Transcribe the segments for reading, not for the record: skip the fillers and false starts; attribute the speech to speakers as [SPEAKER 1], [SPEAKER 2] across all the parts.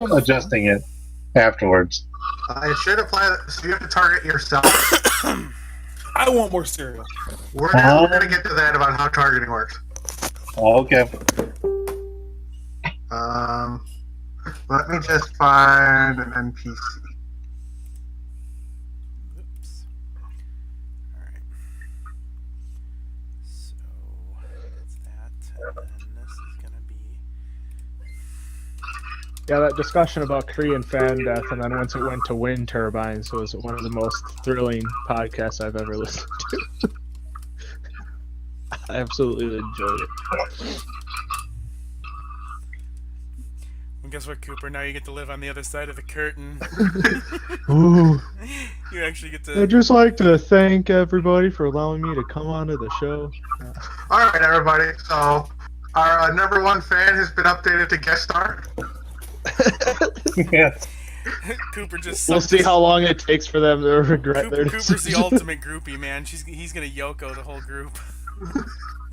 [SPEAKER 1] adjusting it afterwards.
[SPEAKER 2] It should apply, so you have to target yourself.
[SPEAKER 3] I want more cereal.
[SPEAKER 2] We're gonna get to that about how targeting works.
[SPEAKER 1] Okay.
[SPEAKER 2] Let me just find an NPC.
[SPEAKER 4] Oops. Alright. So that's that. And then this is gonna be
[SPEAKER 5] Yeah, that discussion about Korean fan death, and then once it went to wind turbines, was one of the most thrilling podcasts I've ever listened to. I absolutely enjoyed it.
[SPEAKER 4] well, guess what, Cooper? Now you get to live on the other side of the curtain.
[SPEAKER 5] Ooh.
[SPEAKER 4] You actually get to.
[SPEAKER 5] I'd just like to thank everybody for allowing me to come onto the show.
[SPEAKER 2] Alright, everybody. So, our number one fan has been updated to guest star.
[SPEAKER 1] Yes.
[SPEAKER 4] Cooper just.
[SPEAKER 5] We'll see how long it takes for them to regret their
[SPEAKER 4] Cooper's the
[SPEAKER 5] decision.
[SPEAKER 4] ultimate groupie, man. He's gonna Yoko the whole group.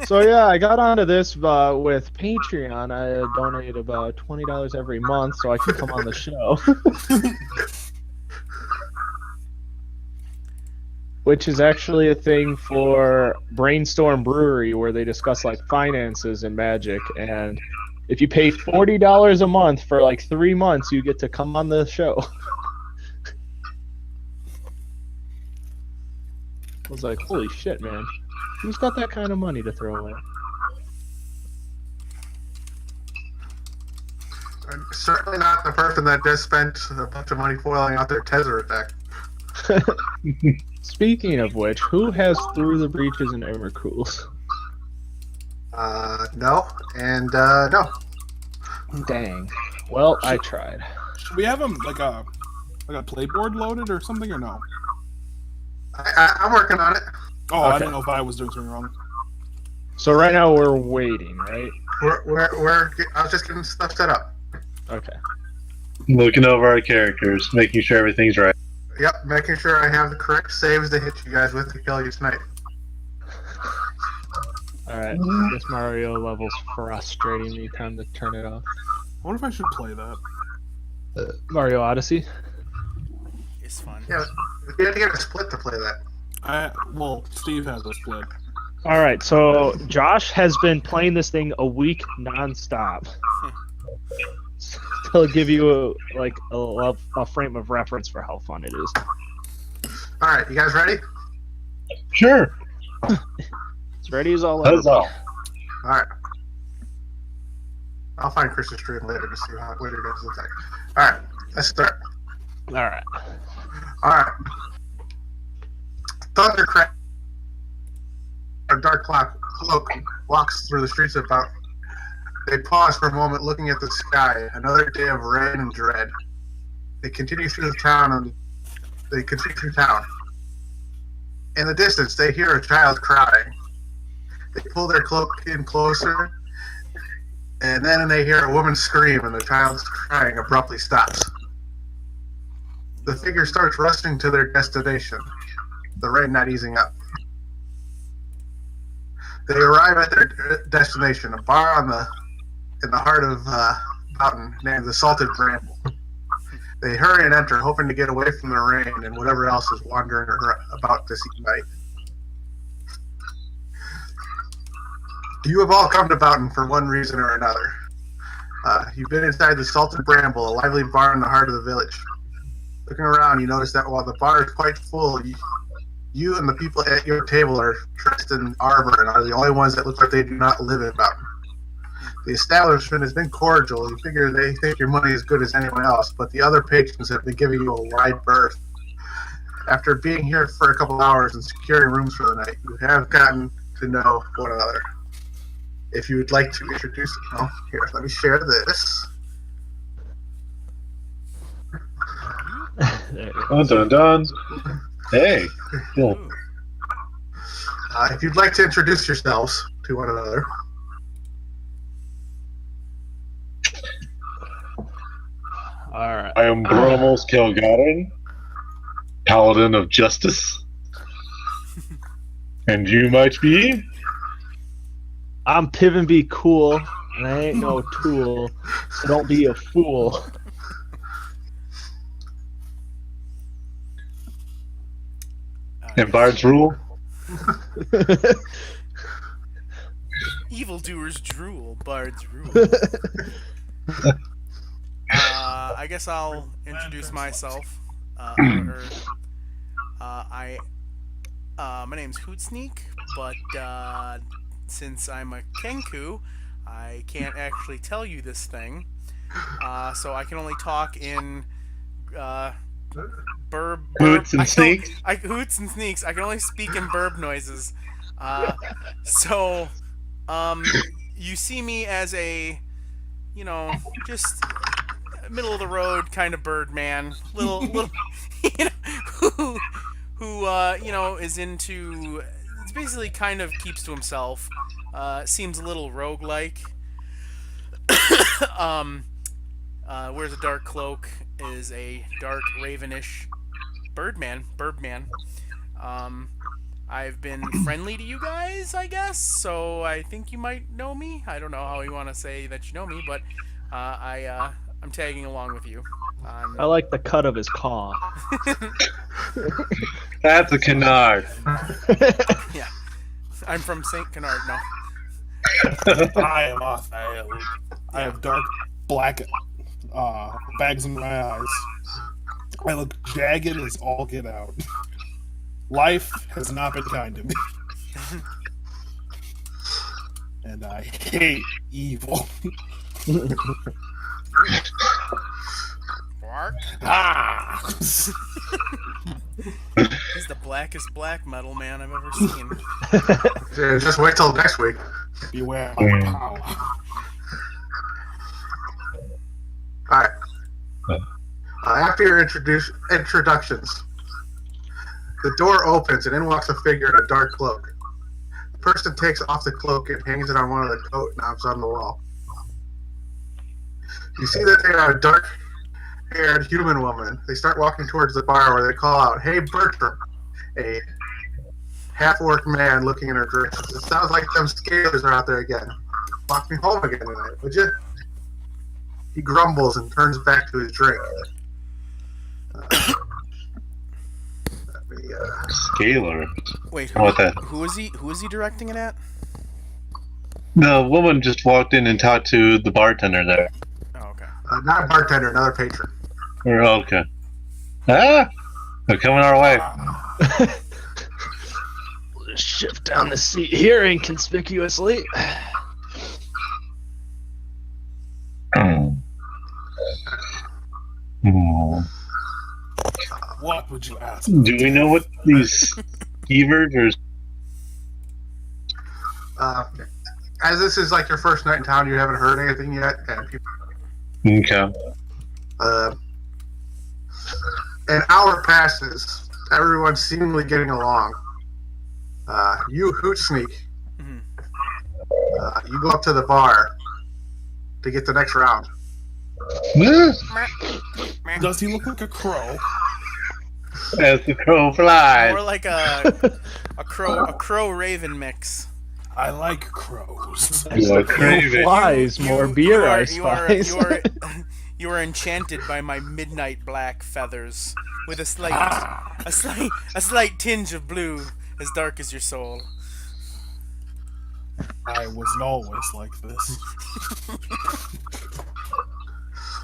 [SPEAKER 5] So yeah, I got onto this with Patreon. I donate about $20 every month so I can come on the show. Which is actually a thing for Brainstorm Brewery, where they discuss like finances and Magic. And if you pay $40 a month for like 3 months, you get to come on the show. I was like, holy shit, man. Who's got that kind of money to throw away?
[SPEAKER 2] Certainly not the person that just spent a bunch of money foiling out their Tether attack.
[SPEAKER 5] Speaking of which, who has Through the Breaches and Emmercools?
[SPEAKER 2] No, and no.
[SPEAKER 5] Dang. Well, I tried.
[SPEAKER 3] Should we have him like a playboard loaded or something, or no?
[SPEAKER 2] I'm working on it.
[SPEAKER 3] Oh, I
[SPEAKER 5] Okay.
[SPEAKER 3] didn't know if I was doing something wrong.
[SPEAKER 5] So right now we're waiting, right?
[SPEAKER 2] I was just getting stuff set up.
[SPEAKER 5] Okay.
[SPEAKER 1] Looking over our characters, making sure everything's right.
[SPEAKER 2] Yep, making sure I have the correct saves to hit you guys with to kill you tonight.
[SPEAKER 5] Alright. This Mario level's frustrating me. Time to turn it off.
[SPEAKER 3] I wonder if I should play that.
[SPEAKER 5] Mario Odyssey?
[SPEAKER 4] It's fun.
[SPEAKER 2] Yeah, you had to get a split to play that.
[SPEAKER 3] Well, Steve has a split.
[SPEAKER 5] Alright, so Josh has been playing this thing a week non-stop. To give you a frame of reference for how fun it is.
[SPEAKER 2] Alright, you guys ready?
[SPEAKER 1] Sure.
[SPEAKER 5] It's ready as all
[SPEAKER 1] That's all.
[SPEAKER 2] Alright. I'll find Chris's stream later to see what it guys look like. Alright, let's start.
[SPEAKER 5] Alright.
[SPEAKER 2] Alright. Thundercrack, a dark cloak walks through the streets of Fountain. They pause for a moment looking at the sky, another day of rain and dread. They continue through town. In the distance, they hear a child crying. They pull their cloak in closer, and then they hear a woman scream, and the child's crying abruptly stops. The figure starts rushing to their destination, the rain not easing up. They arrive at their destination, a bar in the heart of Fountain named the Salted Bramble. They hurry and enter, hoping to get away from the rain and whatever else is wandering about this night. You have all come to Fountain for one reason or another. You've been inside the Salted Bramble, a lively bar in the heart of the village. Looking around, you notice that while the bar is quite full, you and the people at your table are dressed in armor and are the only ones that look like they do not live in Fountain. The establishment has been cordial. You figure they think your money is as good as anyone else, but the other patrons have been giving you a wide berth. After being here for a couple hours and securing rooms for the night, you have gotten to know one another. If you would like to introduce here, let me share this.
[SPEAKER 1] Dun dun dun. Hey. Cool.
[SPEAKER 2] If you'd like to introduce yourselves to one another.
[SPEAKER 5] Alright.
[SPEAKER 1] I am Bromos Kilgarden, Paladin of Justice. And you might be?
[SPEAKER 5] I'm Piv and be cool, and I ain't no tool, so don't be a fool.
[SPEAKER 1] And bards rule.
[SPEAKER 4] Evildoers drool, bards rule. I guess I'll introduce myself. My name's Hootsneak, but since I'm a Kenku, I can't actually tell you this thing. So I can only talk in
[SPEAKER 1] Hoots and sneaks.
[SPEAKER 4] Hoots and sneaks. I can only speak in burb noises. You see me as a, just middle of the road kind of bird man, little, who is into, it's basically kind of keeps to himself. Seems a little roguelike. Wears a dark cloak, is a dark ravenish burbman. I've been friendly to you guys, I guess, so I think you might know me. I don't know how you want to say that you know me, but I'm tagging along with you.
[SPEAKER 5] I like the cut of his caw.
[SPEAKER 1] That's a canard.
[SPEAKER 4] Yeah. I'm from St. Canard, no.
[SPEAKER 3] I am Othel. I have dark black bags in my eyes. I look jagged as all get out. Life has not been kind to me. And I hate evil. Ah!
[SPEAKER 4] He's the blackest black metal man I've ever seen.
[SPEAKER 2] Yeah, just wait till next week.
[SPEAKER 3] Beware my power.
[SPEAKER 2] Alright. After your introductions, the door opens and in walks a figure in a dark cloak. The person takes off the cloak and hangs it on one of the coat knobs on the wall. You see that they are a dark-haired human woman. They start walking towards the bar where they call out, "Hey, Bertram," a half-orc man looking in her direction. It sounds like them scalers are out there again. Walk me home again tonight, would you? He grumbles and turns back to his drink.
[SPEAKER 1] Scalar.
[SPEAKER 4] Wait, who is he directing it at?
[SPEAKER 1] The woman just walked in and talked to the bartender there.
[SPEAKER 4] Oh, okay.
[SPEAKER 2] Not a bartender, another patron.
[SPEAKER 1] Okay. Ah! They're coming our way.
[SPEAKER 5] We'll just shift down the seat here inconspicuously.
[SPEAKER 3] What would you ask?
[SPEAKER 1] Do we know what these skeevers or...
[SPEAKER 2] As this is like your first night in town, you haven't heard anything yet, and people,
[SPEAKER 1] Okay.
[SPEAKER 2] an hour passes. Everyone's seemingly getting along. You Hootsneak. You go up to the bar to get the next round.
[SPEAKER 3] Does he look like a crow?
[SPEAKER 1] As the crow flies.
[SPEAKER 4] More like a crow raven mix.
[SPEAKER 3] I like crows.
[SPEAKER 1] You are crazy.
[SPEAKER 5] Flies, more beer, I spice.
[SPEAKER 4] You are enchanted by my midnight black feathers, with a slight tinge of blue, as dark as your soul.
[SPEAKER 3] I wasn't always like this.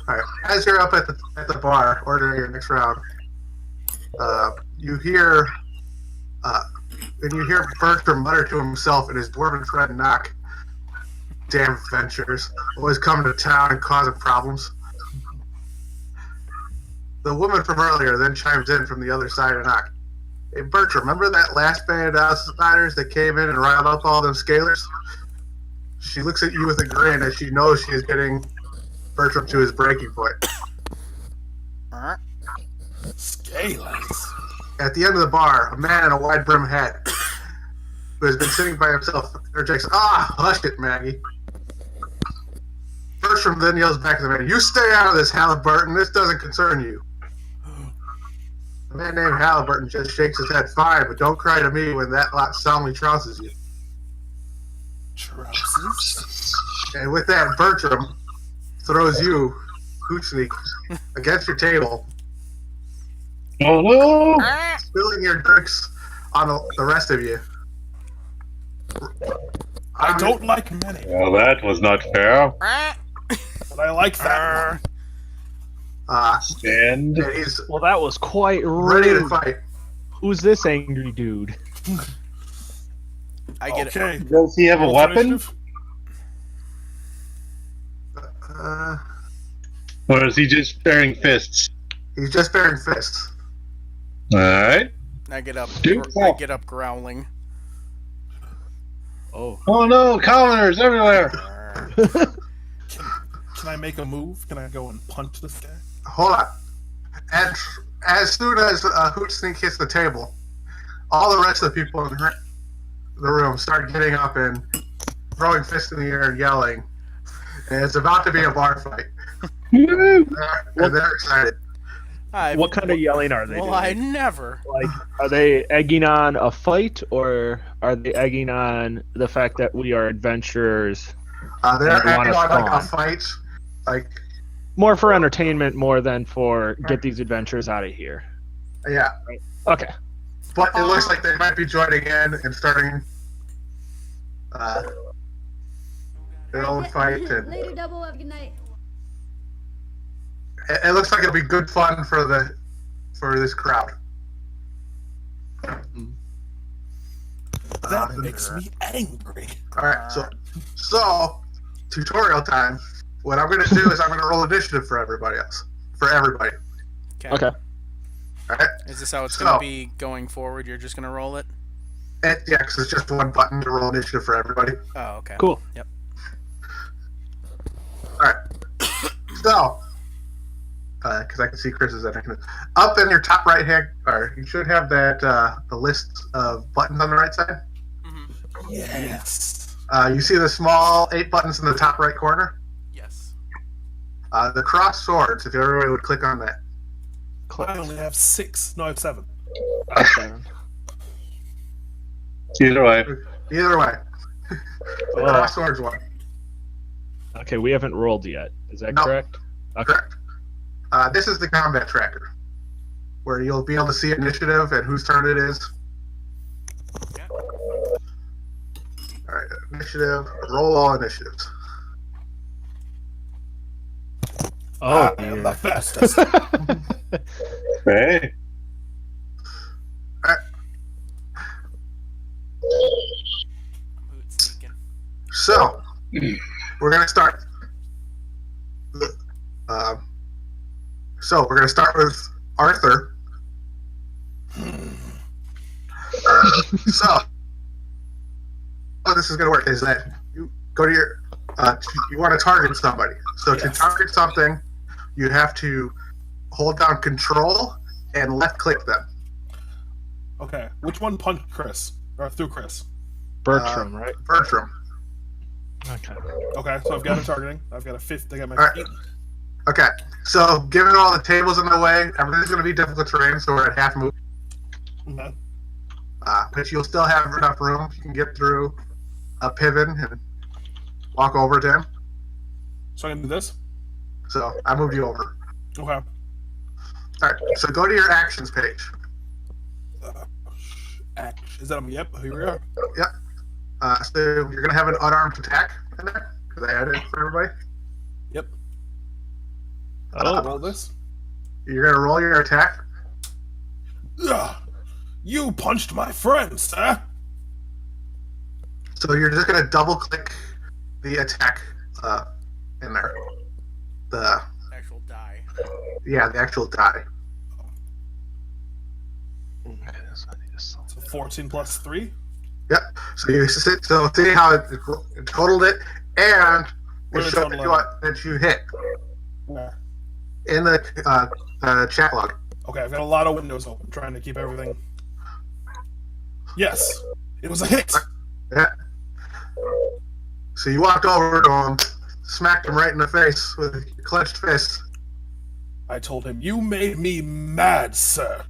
[SPEAKER 2] Alright, as you're up at the bar ordering your next round, you hear Bertram mutter to himself in his dwarven friend knock. Damn ventures, always coming to town and causing problems. The woman from earlier then chimes in from the other side of knock. Hey Bertram, remember that last band of outsiders that came in and riled up all them scalers? She looks at you with a grin as she knows she is getting Bertram to his breaking point.
[SPEAKER 3] Scalers.
[SPEAKER 2] At the end of the bar, a man in a wide brim hat who has been sitting by himself interjects, "Ah, hush it, Maggie." Bertram then yells back to the man, "You stay out of this, Halliburton. This doesn't concern you." The man named Halliburton just shakes his head. "Fine, but don't cry to me when that lot soundly trounces you."
[SPEAKER 3] Trousers?
[SPEAKER 2] And with that, Bertram throws you, Hootsneak, against your table,
[SPEAKER 1] Oh no!
[SPEAKER 2] spilling your drinks on the rest of you.
[SPEAKER 3] I don't like many,
[SPEAKER 1] Well, that was not fair.
[SPEAKER 3] but I like that one.
[SPEAKER 1] Stand.
[SPEAKER 2] And he's
[SPEAKER 5] Well, that was quite
[SPEAKER 2] ready to
[SPEAKER 5] rude.
[SPEAKER 2] fight.
[SPEAKER 5] Who's this angry dude?
[SPEAKER 4] I get
[SPEAKER 3] Okay.
[SPEAKER 1] Does he have a
[SPEAKER 3] Roll
[SPEAKER 1] weapon?
[SPEAKER 3] initiative.
[SPEAKER 1] Or is he just bearing fists?
[SPEAKER 2] He's just bearing fists.
[SPEAKER 1] Alright.
[SPEAKER 4] I get up.
[SPEAKER 1] Dude,
[SPEAKER 4] I get up growling.
[SPEAKER 5] Oh.
[SPEAKER 1] Oh no, commoners everywhere!
[SPEAKER 3] Can I make a move? Can I go and punch this guy?
[SPEAKER 2] Hold on. And as soon as Hootsneak hits the table, all the rest of the people in the room start getting up and throwing fists in the air and yelling. And it's about to be a bar fight. And they're excited.
[SPEAKER 5] What kind of yelling are they
[SPEAKER 4] Well,
[SPEAKER 5] doing?
[SPEAKER 4] I never.
[SPEAKER 5] Like, are they egging on a fight, or are they egging on the fact that we are adventurers?
[SPEAKER 2] They're
[SPEAKER 5] And they want
[SPEAKER 2] acting
[SPEAKER 5] us
[SPEAKER 2] on like a
[SPEAKER 5] gone.
[SPEAKER 2] fight. Like,
[SPEAKER 5] More for entertainment, more than for get these adventurers out of here.
[SPEAKER 2] yeah.
[SPEAKER 5] Okay.
[SPEAKER 2] But it looks like they might be joining in and starting their own fight. And
[SPEAKER 6] Later, double. Have a good night.
[SPEAKER 2] it looks like it'll be good fun for this crowd.
[SPEAKER 3] That makes me angry.
[SPEAKER 2] All right, so tutorial time. What I'm going to do is I'm going to roll initiative for everybody else. For everybody.
[SPEAKER 5] Okay.
[SPEAKER 2] All right.
[SPEAKER 4] Is this how it's
[SPEAKER 2] So-
[SPEAKER 4] going to be going forward? You're just going to roll it?
[SPEAKER 2] Yeah, because it's just one button to roll initiative for everybody.
[SPEAKER 4] Oh, okay.
[SPEAKER 5] Cool.
[SPEAKER 4] Yep.
[SPEAKER 2] All right. So, because I can see Chris's that I can. Up in your top right hand, or you should have that the list of buttons on the right side.
[SPEAKER 3] Yes.
[SPEAKER 2] You see the small 8 buttons in the top right corner.
[SPEAKER 4] Yes.
[SPEAKER 2] The cross swords. If everybody would click on that.
[SPEAKER 3] I only have 6. No, I have 7.
[SPEAKER 5] Okay.
[SPEAKER 1] Either way.
[SPEAKER 2] Either way, the
[SPEAKER 5] Oh.
[SPEAKER 2] cross swords one.
[SPEAKER 5] Okay, we haven't rolled yet. Is that
[SPEAKER 2] No.
[SPEAKER 5] correct? Okay.
[SPEAKER 2] Correct. This is the combat tracker, where you'll be able to see initiative and whose turn it is.
[SPEAKER 4] Yeah.
[SPEAKER 2] All right, initiative. Roll all initiatives.
[SPEAKER 5] Oh,
[SPEAKER 3] I am the fastest.
[SPEAKER 1] Hey.
[SPEAKER 4] I'm hoot sneaking.
[SPEAKER 2] So, we're gonna start. So we're gonna start with Arthur. So, how this is gonna work is that you go to your. You want to target somebody. So to
[SPEAKER 3] Yes.
[SPEAKER 2] target something, you have to hold down Control and left click them.
[SPEAKER 3] Okay. Which one punched Chris? Or through Chris?
[SPEAKER 5] Bertram, right?
[SPEAKER 2] Bertram.
[SPEAKER 5] Okay.
[SPEAKER 3] Okay, so I've got a targeting. I've got a 5th. I got my
[SPEAKER 2] Alright.
[SPEAKER 3] 8.
[SPEAKER 2] Okay. So given all the tables in the way, everything's going to be difficult terrain. So we're at half move.
[SPEAKER 3] Okay.
[SPEAKER 2] But you'll still have enough room. You can get through a pivot and walk over to him.
[SPEAKER 3] So I can do this?
[SPEAKER 2] So I moved you over.
[SPEAKER 3] Okay.
[SPEAKER 2] All right. So go to your actions page.
[SPEAKER 3] Is that a... Yep, here we are.
[SPEAKER 2] So you're gonna have an unarmed attack in there because I added it for everybody.
[SPEAKER 3] Yep.
[SPEAKER 5] Oh.
[SPEAKER 3] Roll this.
[SPEAKER 2] You're gonna roll your attack.
[SPEAKER 3] Ugh. You punched my friend, sir.
[SPEAKER 2] So you're just gonna double click the attack in there. The
[SPEAKER 4] Actual die.
[SPEAKER 2] the actual die.
[SPEAKER 3] So 14 plus 3.
[SPEAKER 2] Yep. So you see how it totaled it, and
[SPEAKER 3] What
[SPEAKER 2] it
[SPEAKER 3] did it
[SPEAKER 2] showed
[SPEAKER 3] total
[SPEAKER 2] you
[SPEAKER 3] out?
[SPEAKER 2] that you hit
[SPEAKER 3] Where?
[SPEAKER 2] in the chat log.
[SPEAKER 3] Okay, I've got a lot of windows open, trying to keep everything. Yes, it was a hit.
[SPEAKER 2] Yeah. So you walked over to him, smacked him right in the face with your clenched fist.
[SPEAKER 3] I told him, "You made me mad, sir."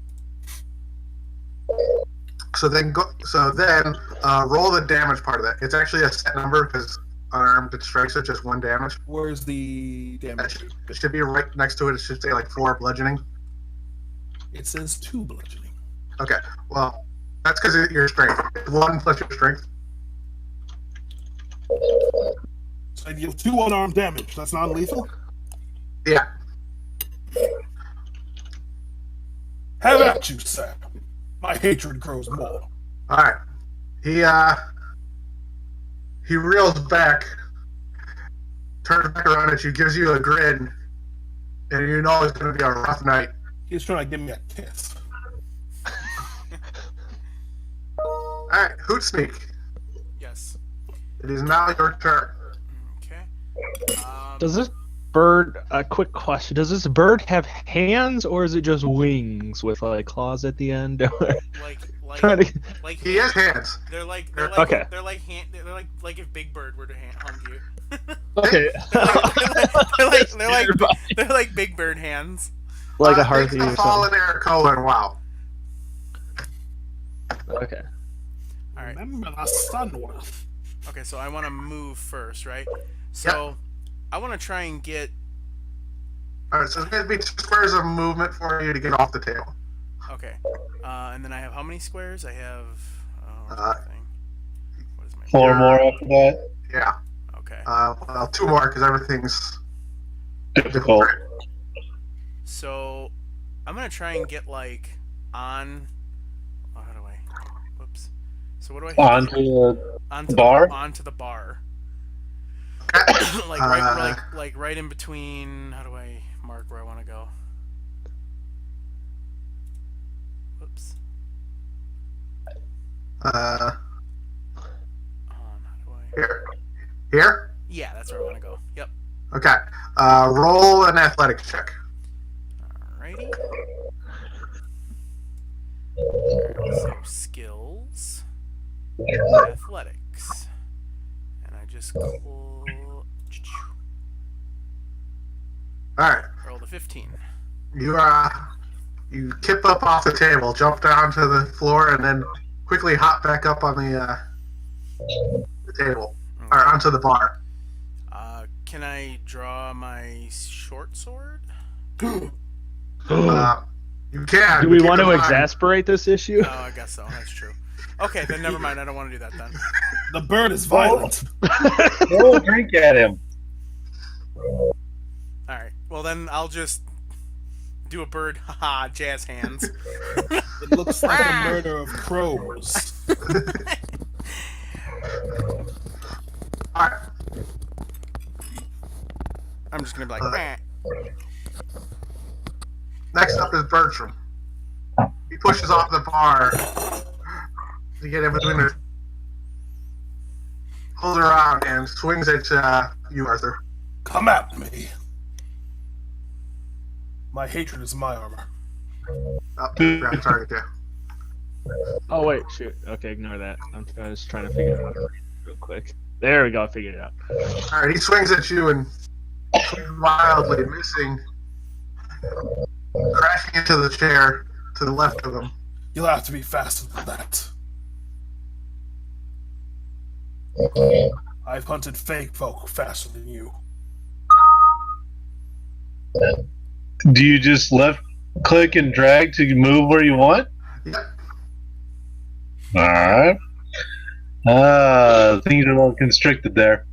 [SPEAKER 2] So then roll the damage part of that. It's actually a set number because unarmed strikes are just 1 damage.
[SPEAKER 3] Where's the
[SPEAKER 2] That
[SPEAKER 3] damage?
[SPEAKER 2] it should be right next to it. It should say like 4 bludgeoning.
[SPEAKER 3] It says 2 bludgeoning.
[SPEAKER 2] Okay. Well, That's because of your strength. 1 plus your strength.
[SPEAKER 3] So I deal 2 unarmed damage. That's non-lethal?
[SPEAKER 2] Yeah.
[SPEAKER 3] Have at you, sir. My hatred grows more.
[SPEAKER 2] All right. He reels back, turns back around at you, gives you a grin, and you know it's going to be a rough night.
[SPEAKER 3] He's trying to give me a kiss.
[SPEAKER 2] All right, Hootsneak.
[SPEAKER 4] Yes.
[SPEAKER 2] It is now your turn.
[SPEAKER 4] Okay.
[SPEAKER 5] Does this bird? A quick question: does this bird have hands, or is it just wings with like claws at the end? Trying to.
[SPEAKER 4] Like
[SPEAKER 2] He has hands.
[SPEAKER 4] They're like
[SPEAKER 5] Okay.
[SPEAKER 4] They're like if Big Bird were to hung you.
[SPEAKER 5] Okay.
[SPEAKER 4] They're like Big Bird hands.
[SPEAKER 5] Like a
[SPEAKER 2] Thanks
[SPEAKER 5] Harvey
[SPEAKER 2] to
[SPEAKER 5] or
[SPEAKER 2] Fallen
[SPEAKER 5] something.
[SPEAKER 2] Air colon. Wow.
[SPEAKER 5] Okay.
[SPEAKER 4] All right.
[SPEAKER 3] Remember the sun one.
[SPEAKER 4] Okay, so I want to move first, right? So I want to try and get.
[SPEAKER 2] All right, so it's going to be 2 squares of movement for you to get off the table.
[SPEAKER 4] Okay. And then I have how many squares? I have. What's
[SPEAKER 2] Uh,
[SPEAKER 4] my thing? What is my?
[SPEAKER 1] 4 more after that.
[SPEAKER 2] Yeah.
[SPEAKER 4] Okay.
[SPEAKER 2] Well, 2 more because everything's
[SPEAKER 1] Difficult.
[SPEAKER 4] So I'm gonna try and get like on. Oh, how do I? Whoops. So what do I?
[SPEAKER 1] Onto the
[SPEAKER 4] onto
[SPEAKER 1] bar?
[SPEAKER 4] Onto the bar.
[SPEAKER 2] Okay.
[SPEAKER 4] like right in between. How do I mark where I want to go? Whoops.
[SPEAKER 2] Uh,
[SPEAKER 4] How do I?
[SPEAKER 2] here?
[SPEAKER 4] Yeah, that's where I want to go. Yep.
[SPEAKER 2] Okay. Roll an athletics check.
[SPEAKER 4] Alrighty. So skills, athletics, and I just
[SPEAKER 2] Alright.
[SPEAKER 4] rolled a 15.
[SPEAKER 2] You kip up off the table, jump down to the floor, and then quickly hop back up on the table. Or onto the bar.
[SPEAKER 4] Can I draw my short sword?
[SPEAKER 2] You can.
[SPEAKER 5] Do we
[SPEAKER 2] keep
[SPEAKER 5] want
[SPEAKER 2] in
[SPEAKER 5] to
[SPEAKER 2] mind-
[SPEAKER 5] exasperate this issue?
[SPEAKER 4] Oh, I guess so. That's true. Okay, then never mind. I don't want to do that then.
[SPEAKER 3] The bird is violent.
[SPEAKER 1] Throw a drink at him.
[SPEAKER 4] All right. Well, then I'll just do a bird, haha, jazz hands.
[SPEAKER 3] It looks like a murder of crows.
[SPEAKER 2] Alright.
[SPEAKER 4] I'm just gonna be like, "Meh."
[SPEAKER 2] Next up is Bertram. He pushes off the bar to get in between the. Pulls around and swings at you, Arthur.
[SPEAKER 3] Come at me. My hatred is my armor.
[SPEAKER 2] Oh, grab target there.
[SPEAKER 5] Oh wait, shoot. Okay, ignore that. I'm just trying to figure it out real quick. There we go. I figured it out.
[SPEAKER 2] Alright, he swings at you and swings wildly, missing, crashing into the chair to the left of him.
[SPEAKER 3] You'll have to be faster than that. I've hunted fake folk faster than you.
[SPEAKER 1] Do you just left click and drag to move where you want?
[SPEAKER 2] Yep.
[SPEAKER 1] Alright. Things are a little constricted there.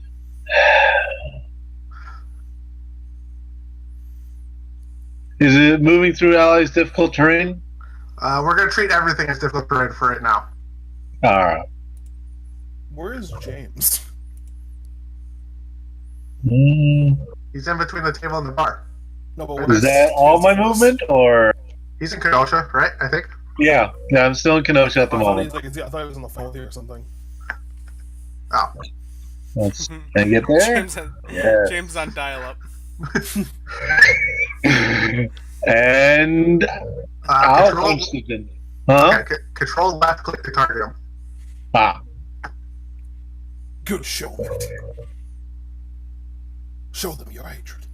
[SPEAKER 1] Is it moving through allies difficult terrain?
[SPEAKER 2] We're going to treat everything as difficult terrain for right now.
[SPEAKER 1] Alright.
[SPEAKER 3] Where is James?
[SPEAKER 2] He's in between the table and the bar.
[SPEAKER 3] No, but what
[SPEAKER 1] Is that all my movement, or?
[SPEAKER 2] He's in Kenosha, right? I think.
[SPEAKER 1] Yeah, I'm still in Kenosha at the
[SPEAKER 3] I thought,
[SPEAKER 1] moment.
[SPEAKER 3] I thought he was on the phone with you or something.
[SPEAKER 2] Oh.
[SPEAKER 1] Let's can I get there? Yeah.
[SPEAKER 4] James is on dial-up.
[SPEAKER 1] And I'll
[SPEAKER 2] Control,
[SPEAKER 1] punch something. Huh?
[SPEAKER 2] okay, control left click to target him.
[SPEAKER 1] Ah.
[SPEAKER 3] Good showman. Show them your hatred.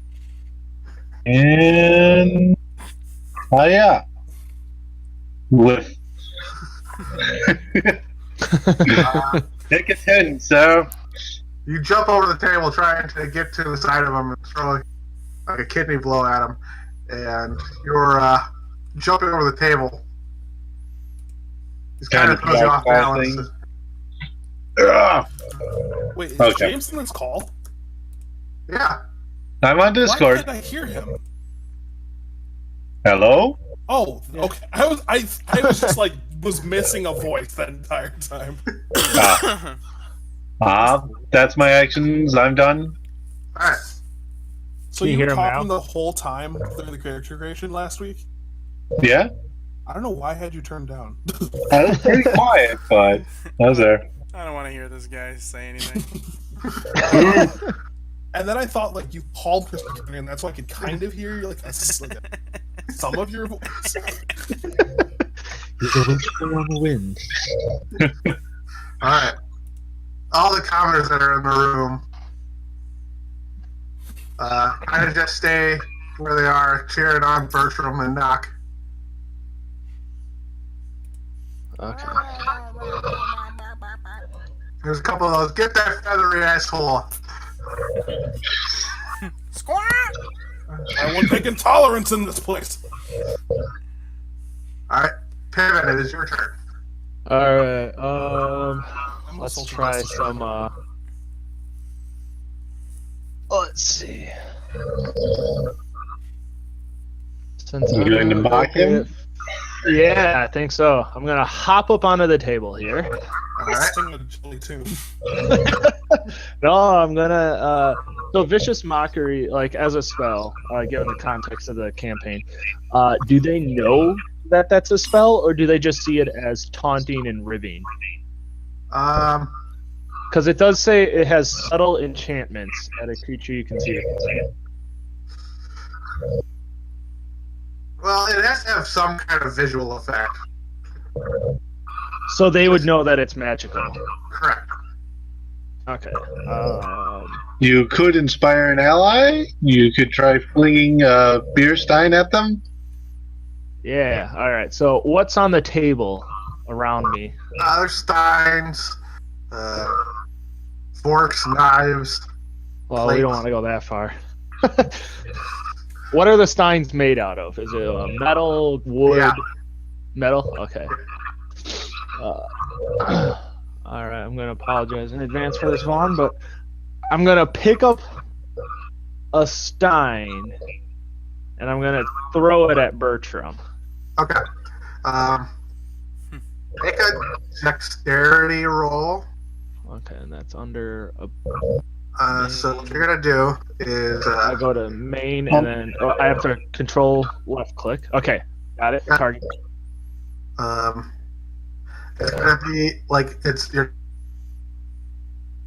[SPEAKER 1] And yeah. With take a 10, sir.
[SPEAKER 2] You jump over the table trying to get to the side of him and throw like a kidney blow at him. And you're jumping over the table. This kind of throws you off balance.
[SPEAKER 1] Ugh.
[SPEAKER 3] Wait, is
[SPEAKER 1] Okay.
[SPEAKER 3] James in this call?
[SPEAKER 2] Yeah.
[SPEAKER 1] I'm on
[SPEAKER 3] Why
[SPEAKER 1] Discord.
[SPEAKER 3] can't I hear him?
[SPEAKER 1] Hello?
[SPEAKER 3] Oh, okay. I was just like was missing a voice that entire time.
[SPEAKER 1] That's my actions. I'm done.
[SPEAKER 2] All right.
[SPEAKER 3] So
[SPEAKER 5] Can you
[SPEAKER 3] you
[SPEAKER 5] hear
[SPEAKER 3] were
[SPEAKER 5] him
[SPEAKER 3] talking
[SPEAKER 5] now?
[SPEAKER 3] the whole time during the character creation last week?
[SPEAKER 1] Yeah?
[SPEAKER 3] I don't know why I had you turned down.
[SPEAKER 1] I was pretty quiet, but I was there.
[SPEAKER 4] I don't want to hear this guy say anything.
[SPEAKER 3] And then I thought like you called for something, and that's why I could kind of hear you, like some of your voice.
[SPEAKER 5] He's a whisper on the wind.
[SPEAKER 2] All right. All the commoners that are in the room, kind of just stay where they are, cheering on Bertram and Knock.
[SPEAKER 5] Okay.
[SPEAKER 2] There's a couple of those. Get that feathery asshole.
[SPEAKER 4] Squawk!
[SPEAKER 3] I want big intolerance in this place.
[SPEAKER 2] All right, Pivot, it is your turn.
[SPEAKER 5] Alright,
[SPEAKER 3] I'm
[SPEAKER 5] let's
[SPEAKER 3] also
[SPEAKER 5] try
[SPEAKER 3] busted.
[SPEAKER 5] some, let's see. Since
[SPEAKER 1] You going to mock him?
[SPEAKER 5] Yeah, I think so. I'm gonna hop up onto the table here.
[SPEAKER 2] All right.
[SPEAKER 3] Sting with a chili tune.
[SPEAKER 5] No, I'm gonna, so Vicious Mockery, like, as a spell, given the context of the campaign, do they know that that's a spell, or do they just see it as taunting and ribbing? Because it does say it has subtle enchantments at a creature you can see.
[SPEAKER 2] Well, it has to have some kind of visual effect.
[SPEAKER 5] So they would know that it's magical.
[SPEAKER 2] Correct.
[SPEAKER 5] Okay.
[SPEAKER 1] You could inspire an ally. You could try flinging a beer stein at them.
[SPEAKER 5] Yeah, alright. So what's on the table around me?
[SPEAKER 2] There's steins, forks, knives.
[SPEAKER 5] Well, we don't want to go that far. What are the steins made out of? Is it metal, wood?
[SPEAKER 2] Yeah.
[SPEAKER 5] Metal? Okay. Alright, I'm going to apologize in advance for this, Vaughn, but I'm going to pick up a stein and I'm going to throw it at Bertram.
[SPEAKER 2] Okay. Make a dexterity roll.
[SPEAKER 5] Okay, and that's under a.
[SPEAKER 2] So what you're gonna do is
[SPEAKER 5] I go to main and then I have to control left click. Okay, got it.
[SPEAKER 2] Yeah.
[SPEAKER 5] Target.
[SPEAKER 2] it's gonna be like it's your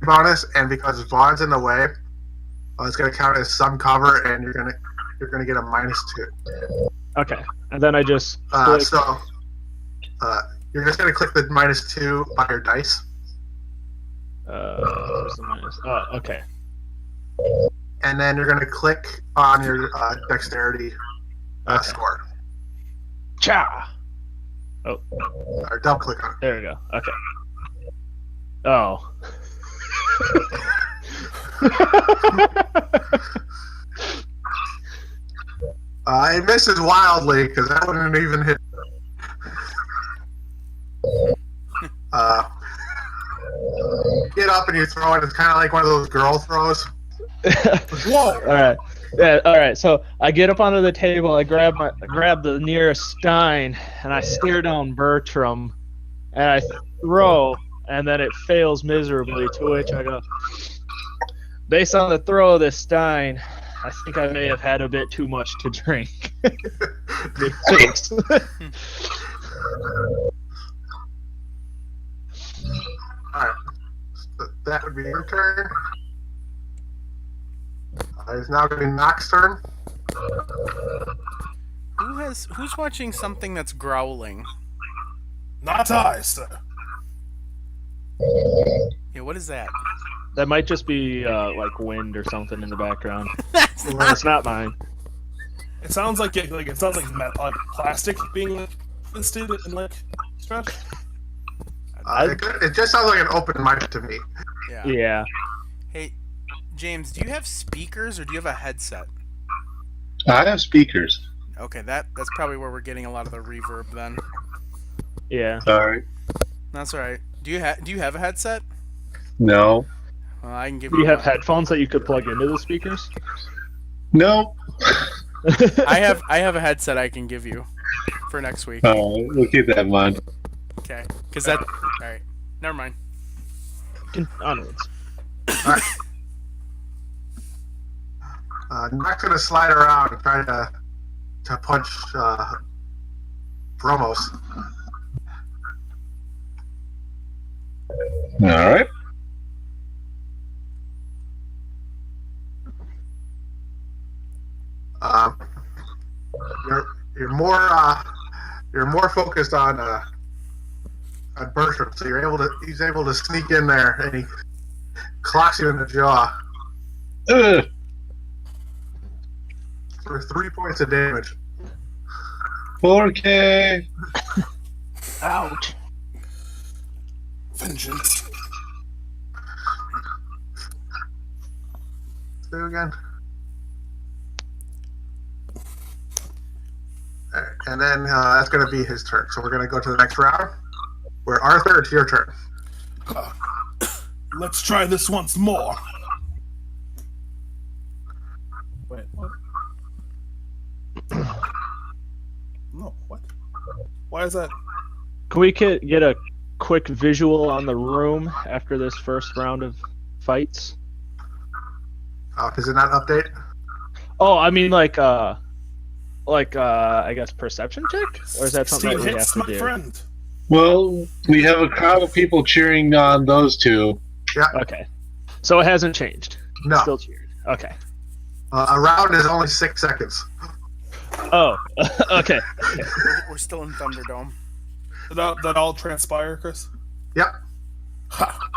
[SPEAKER 2] bonus, and because Vaughn's in the way, it's gonna count as some cover, and you're gonna get a -2.
[SPEAKER 5] Okay, and then I just.
[SPEAKER 2] So
[SPEAKER 5] click.
[SPEAKER 2] you're just gonna click the -2 by your dice,
[SPEAKER 5] Where's the minus? Oh, okay.
[SPEAKER 2] and then you're gonna click on your dexterity
[SPEAKER 5] Okay.
[SPEAKER 2] score,
[SPEAKER 5] Cha.
[SPEAKER 2] or double click on it.
[SPEAKER 5] There we go. Okay. Oh.
[SPEAKER 2] It misses wildly because that wouldn't even hit. Get up and you throw it. It's kind of like one of those girl throws.
[SPEAKER 3] Whoa!
[SPEAKER 5] All right. Yeah. All right. So I get up onto the table. I grab the nearest stein, and I stare down Bertram, and I throw, and then it fails miserably. To which I go, based on the throw of this stein, I think I may have had a bit too much to drink. Thanks.
[SPEAKER 2] Alright. So that would be your turn. It's now going to be Nox's turn.
[SPEAKER 4] Who's watching something that's growling?
[SPEAKER 3] Not I, sir.
[SPEAKER 4] Yeah, what is that?
[SPEAKER 5] That might just be like wind or something in the background.
[SPEAKER 4] That's
[SPEAKER 2] not-
[SPEAKER 5] It's not mine.
[SPEAKER 3] It sounds like plastic being like twisted and like stretched.
[SPEAKER 2] It just sounds like an open mic to me.
[SPEAKER 4] Yeah.
[SPEAKER 5] Yeah.
[SPEAKER 4] Hey, James, do you have speakers or do you have a headset?
[SPEAKER 1] I have speakers.
[SPEAKER 4] Okay, that's probably where we're getting a lot of the reverb then.
[SPEAKER 5] Yeah.
[SPEAKER 1] Sorry.
[SPEAKER 4] That's all right. Do you have a headset?
[SPEAKER 1] No.
[SPEAKER 4] I can give
[SPEAKER 5] Do you
[SPEAKER 4] you
[SPEAKER 5] have
[SPEAKER 4] one.
[SPEAKER 5] headphones that you could plug into the speakers?
[SPEAKER 1] No.
[SPEAKER 4] I have a headset I can give you for next week.
[SPEAKER 1] We'll keep that in mind.
[SPEAKER 4] Okay, because that. All right, never mind.
[SPEAKER 5] Onwards.
[SPEAKER 2] All right. I'm not going to slide around and try to punch Bromos.
[SPEAKER 1] All right.
[SPEAKER 2] You're more focused on Bertram, so he's able to sneak in there and he clocks you in the jaw for 3 points of damage.
[SPEAKER 1] 4K.
[SPEAKER 5] Ouch.
[SPEAKER 3] Vengeance.
[SPEAKER 2] Do again. All right, and then that's going to be his turn. So we're going to go to the next round. Where Arthur, it's your turn.
[SPEAKER 3] Let's try this once more. Wait, what? No, what? Why is that?
[SPEAKER 5] Can we get a quick visual on the room after this first round of fights?
[SPEAKER 2] Does it not update?
[SPEAKER 5] Oh, I mean like I guess perception check, or is that something
[SPEAKER 3] Steve
[SPEAKER 5] that we have
[SPEAKER 3] hits
[SPEAKER 5] to
[SPEAKER 3] my
[SPEAKER 5] do?
[SPEAKER 3] friend.
[SPEAKER 1] Well, we have a crowd of people cheering on those two.
[SPEAKER 5] Okay, so it hasn't changed.
[SPEAKER 2] No.
[SPEAKER 5] Still cheered. Okay.
[SPEAKER 2] A round is only 6 seconds.
[SPEAKER 5] Oh, okay.
[SPEAKER 4] We're still in Thunderdome.
[SPEAKER 3] That all transpire, Chris?
[SPEAKER 2] Yep.
[SPEAKER 3] Ha!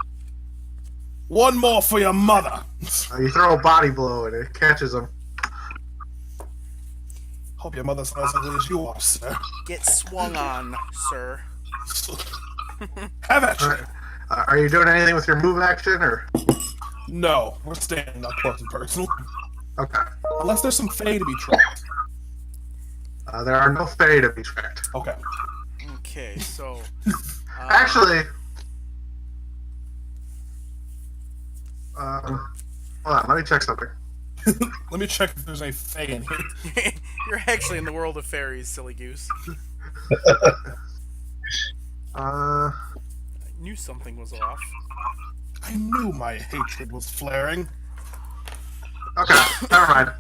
[SPEAKER 3] One more for your mother.
[SPEAKER 2] You throw a body blow and it catches him.
[SPEAKER 3] Hope your mother's not as ugly as you are, sir.
[SPEAKER 4] Get swung on, sir.
[SPEAKER 3] Have at you.
[SPEAKER 2] All right. Are you doing anything with your move action or?
[SPEAKER 3] No, we're staying up close and personal.
[SPEAKER 2] Okay.
[SPEAKER 3] Unless there's some fey to be tracked.
[SPEAKER 2] There are no fey to be tracked.
[SPEAKER 3] Okay.
[SPEAKER 4] Okay, so.
[SPEAKER 2] Actually, hold on. Let me check something.
[SPEAKER 3] Let me check if there's any fey in here.
[SPEAKER 4] You're actually in the world of fairies, silly goose. I knew something was off.
[SPEAKER 3] I knew my hatred was flaring.
[SPEAKER 2] Okay. Never mind.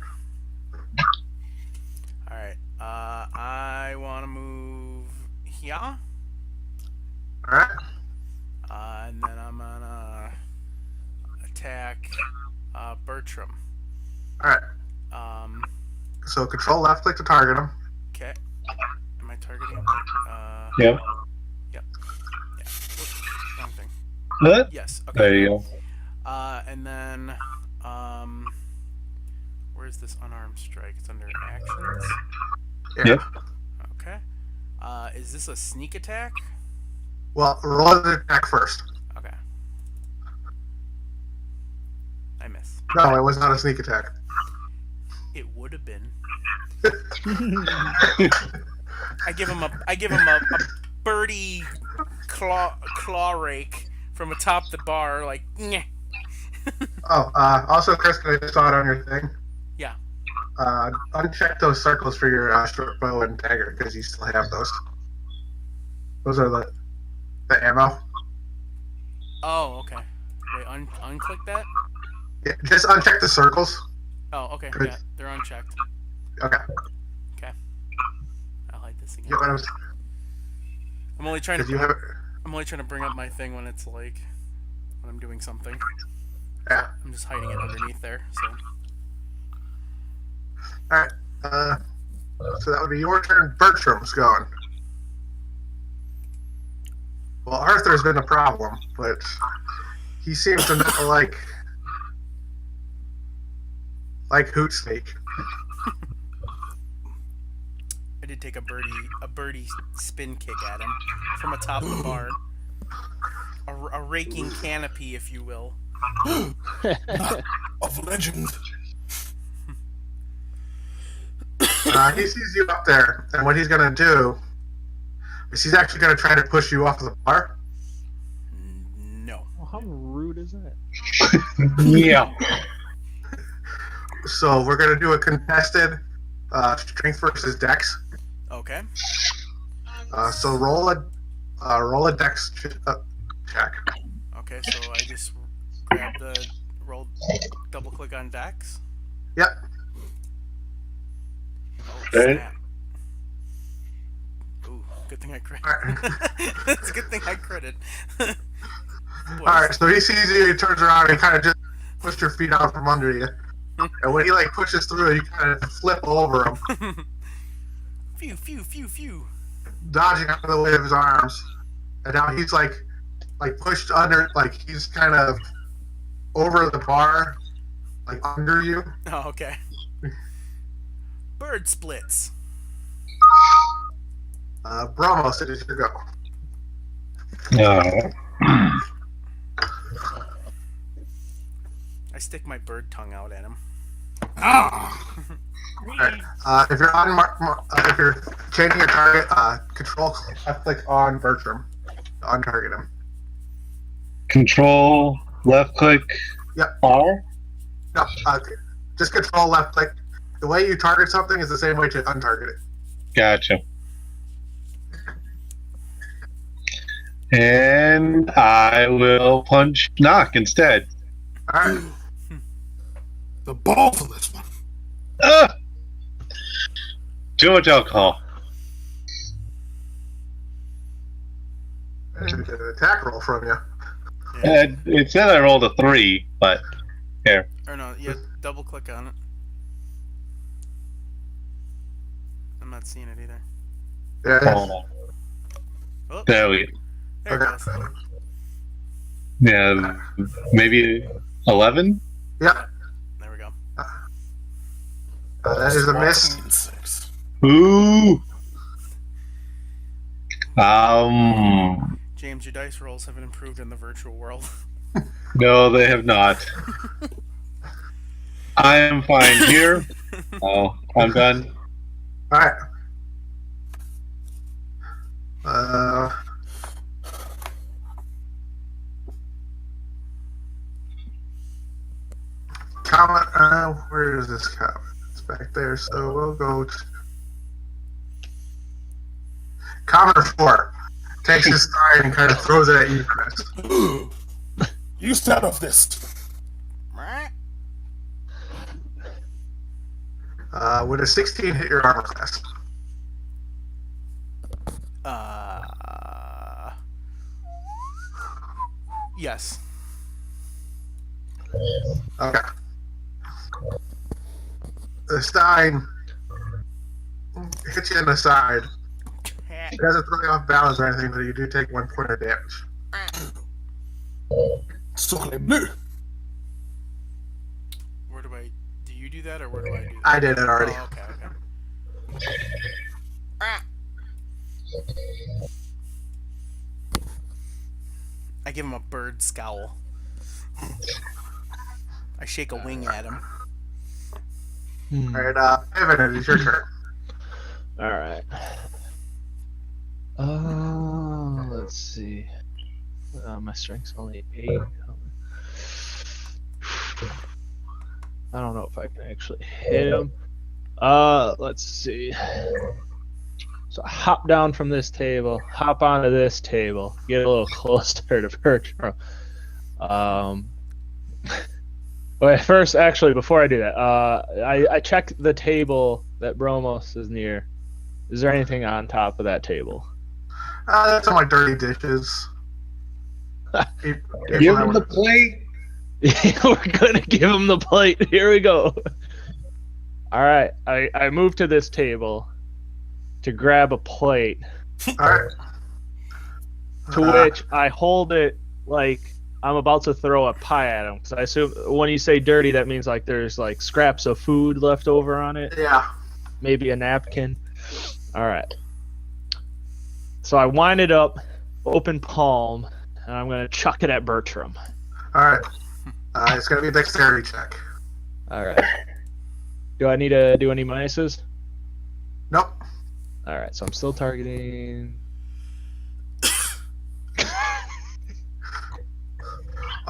[SPEAKER 4] Alright, I want to move here.
[SPEAKER 2] All right.
[SPEAKER 4] And then I'm gonna attack Bertram.
[SPEAKER 2] All right. So control left click to target him.
[SPEAKER 4] Okay. Am I targeting him?
[SPEAKER 1] Yeah.
[SPEAKER 4] Yep. Yeah. Whoops, wrong thing.
[SPEAKER 1] Huh?
[SPEAKER 4] Yes. Okay.
[SPEAKER 1] There you go.
[SPEAKER 4] And then, where's this unarmed strike? It's under actions.
[SPEAKER 2] Yeah.
[SPEAKER 1] Yep.
[SPEAKER 4] Okay. Is this a sneak attack?
[SPEAKER 2] Well, roll the attack first.
[SPEAKER 4] Okay. I miss.
[SPEAKER 2] No, it was not a sneak attack.
[SPEAKER 4] It would have been. I give him a birdie claw rake from atop the bar, like. Nyeh.
[SPEAKER 2] Also, Chris, I just saw it on your thing.
[SPEAKER 4] Yeah.
[SPEAKER 2] Uncheck those circles for your short bow and dagger because you still have those. Those are the ammo.
[SPEAKER 4] Oh, okay. Wait, unclick that?
[SPEAKER 2] Yeah, just uncheck the circles.
[SPEAKER 4] Oh, okay.
[SPEAKER 2] Good.
[SPEAKER 4] Yeah, they're unchecked.
[SPEAKER 2] Okay.
[SPEAKER 4] Okay. I'll hide this again.
[SPEAKER 2] You know what I was?
[SPEAKER 4] I'm only trying
[SPEAKER 2] Because you have.
[SPEAKER 4] I'm only trying to bring up my thing when it's like when I'm doing something.
[SPEAKER 2] Yeah.
[SPEAKER 4] I'm just hiding it underneath there. So
[SPEAKER 2] All right. So that would be your turn. Bertram's going. Well, Arthur's been a problem, but he seems to not like Hoot Snake.
[SPEAKER 4] I did take a birdie spin kick at him from atop the bar. A raking canopy, if you will.
[SPEAKER 3] Of legend.
[SPEAKER 2] He sees you up there, and what he's going to do is he's actually going to try to push you off the bar.
[SPEAKER 5] how rude is that?
[SPEAKER 1] Yeah.
[SPEAKER 2] So we're gonna do a contested strength versus dex.
[SPEAKER 4] Okay.
[SPEAKER 2] So roll a dex check.
[SPEAKER 4] Okay, so I just grab the roll, double click on Dex.
[SPEAKER 2] Yep.
[SPEAKER 4] Oh
[SPEAKER 1] Okay.
[SPEAKER 4] snap! Ooh, good thing I crit.
[SPEAKER 2] All right.
[SPEAKER 4] It's a good thing I critted. Boy,
[SPEAKER 2] All right. So he sees you. He turns around and kind of just pushes your feet out from under you. And when he like pushes through, you kind of flip over him,
[SPEAKER 4] Phew, phew, phew, phew.
[SPEAKER 2] dodging out of the way of his arms. And now he's like pushed under, like he's kind of over the bar, like under you.
[SPEAKER 4] Oh, okay. Bird splits.
[SPEAKER 2] Bromos, it is your go.
[SPEAKER 1] No.
[SPEAKER 4] I stick my bird tongue out at him.
[SPEAKER 3] Ah!
[SPEAKER 2] All right. If you're if you're changing your target, control left click on Bertram to untarget him.
[SPEAKER 1] Control, left click,
[SPEAKER 2] Yep.
[SPEAKER 1] R?
[SPEAKER 2] No, just control left click. The way you target something is the same way to untarget it.
[SPEAKER 1] Gotcha. And I will punch knock instead.
[SPEAKER 2] All right.
[SPEAKER 3] The balls of this one.
[SPEAKER 1] Ah! Too much alcohol.
[SPEAKER 2] And get an attack roll from you.
[SPEAKER 4] Yeah.
[SPEAKER 1] It said I rolled a 3, but here.
[SPEAKER 4] Or no, yeah, double click on it. I'm not seeing it either.
[SPEAKER 2] Yeah.
[SPEAKER 1] Hold on.
[SPEAKER 4] Oh,
[SPEAKER 1] There we
[SPEAKER 4] there it
[SPEAKER 2] Okay.
[SPEAKER 4] goes.
[SPEAKER 1] Yeah, maybe 11?
[SPEAKER 2] Yeah.
[SPEAKER 4] There we go.
[SPEAKER 2] That is a miss.
[SPEAKER 3] 6.
[SPEAKER 1] Ooh!
[SPEAKER 4] James, your dice rolls have improved in the virtual world.
[SPEAKER 1] No, they have not. I am fine here. Oh, I'm done.
[SPEAKER 2] All right. Comment. Where is this comment? It's back there. So we'll go. Comment 4 takes his thigh and kind of throws it at you, Chris.
[SPEAKER 3] You set off this.
[SPEAKER 2] Would a 16 hit your armor class?
[SPEAKER 4] Yes.
[SPEAKER 2] Okay. The Stein hits you in the side. It doesn't throw you off balance or anything, but you do take 1 point of damage.
[SPEAKER 3] Sacre bleu.
[SPEAKER 4] Where do I... Do you do that, or where do I do that?
[SPEAKER 2] I did it already.
[SPEAKER 4] Oh, okay, okay. I give him a bird scowl. I shake a wing at him.
[SPEAKER 2] Alright, Evan, it is your turn.
[SPEAKER 5] All right. Let's see. My strength's only 8. I don't know if I can actually hit him. Let's see. So I hop down from this table, hop onto this table, get a little closer to Bertram. Wait, first, actually, before I do that, I check the table that Bromos is near. Is there anything on top of that table?
[SPEAKER 2] That's some like dirty dishes.
[SPEAKER 1] Give him the plate.
[SPEAKER 5] We're gonna give him the plate. Here we go. All right, I move to this table to grab a plate,
[SPEAKER 2] Alright.
[SPEAKER 5] to which I hold it like I'm about to throw a pie at him. Because I assume when you say dirty, that means like there's like scraps of food left over on it.
[SPEAKER 2] Yeah.
[SPEAKER 5] Maybe a napkin. All right. So I wind it up, open palm, and I'm gonna chuck it at Bertram.
[SPEAKER 2] Alright. It's gonna be a dexterity check.
[SPEAKER 5] All right. Do I need to do any minuses?
[SPEAKER 2] Nope.
[SPEAKER 5] All right. So I'm still targeting.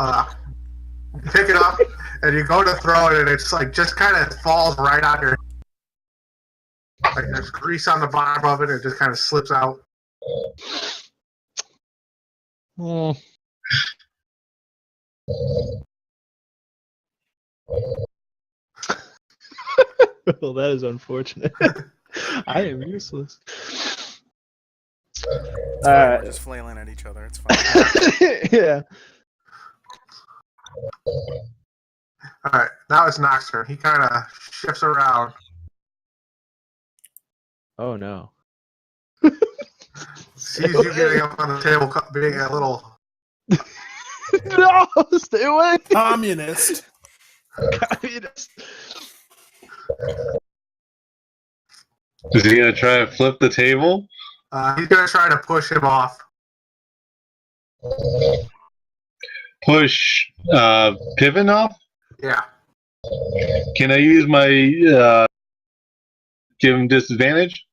[SPEAKER 2] You pick it up, and you go to throw it, and it's like just kind of falls right on your. Like there's grease on the bottom of it, and it just kind of slips out.
[SPEAKER 5] Hmm. Well, that is unfortunate. I am useless.
[SPEAKER 4] We're just flailing at each other. It's fine.
[SPEAKER 5] Yeah.
[SPEAKER 2] All right, now it's Nox's turn. He kind of shifts around.
[SPEAKER 5] Oh no.
[SPEAKER 2] Sees you getting up on the table, being a little.
[SPEAKER 5] No, stay away.
[SPEAKER 3] Communist.
[SPEAKER 5] Communist.
[SPEAKER 1] Is he gonna try to flip the table?
[SPEAKER 2] He's gonna try to push him off.
[SPEAKER 1] Push Piven off?
[SPEAKER 2] Yeah.
[SPEAKER 1] Can I use my give him disadvantage?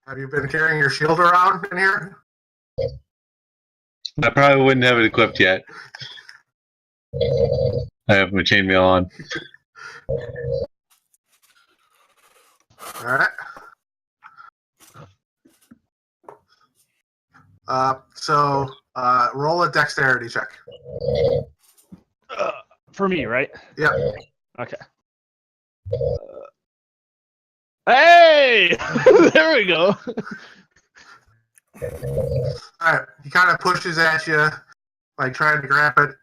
[SPEAKER 2] Have you been carrying your shield around in here?
[SPEAKER 1] I probably wouldn't have it equipped yet. I have my chainmail on.
[SPEAKER 2] All right. So roll a dexterity check.
[SPEAKER 5] For me, right?
[SPEAKER 2] Yep.
[SPEAKER 5] Okay. Hey! There we go.
[SPEAKER 2] All right. He kind of pushes at you, like trying to grapple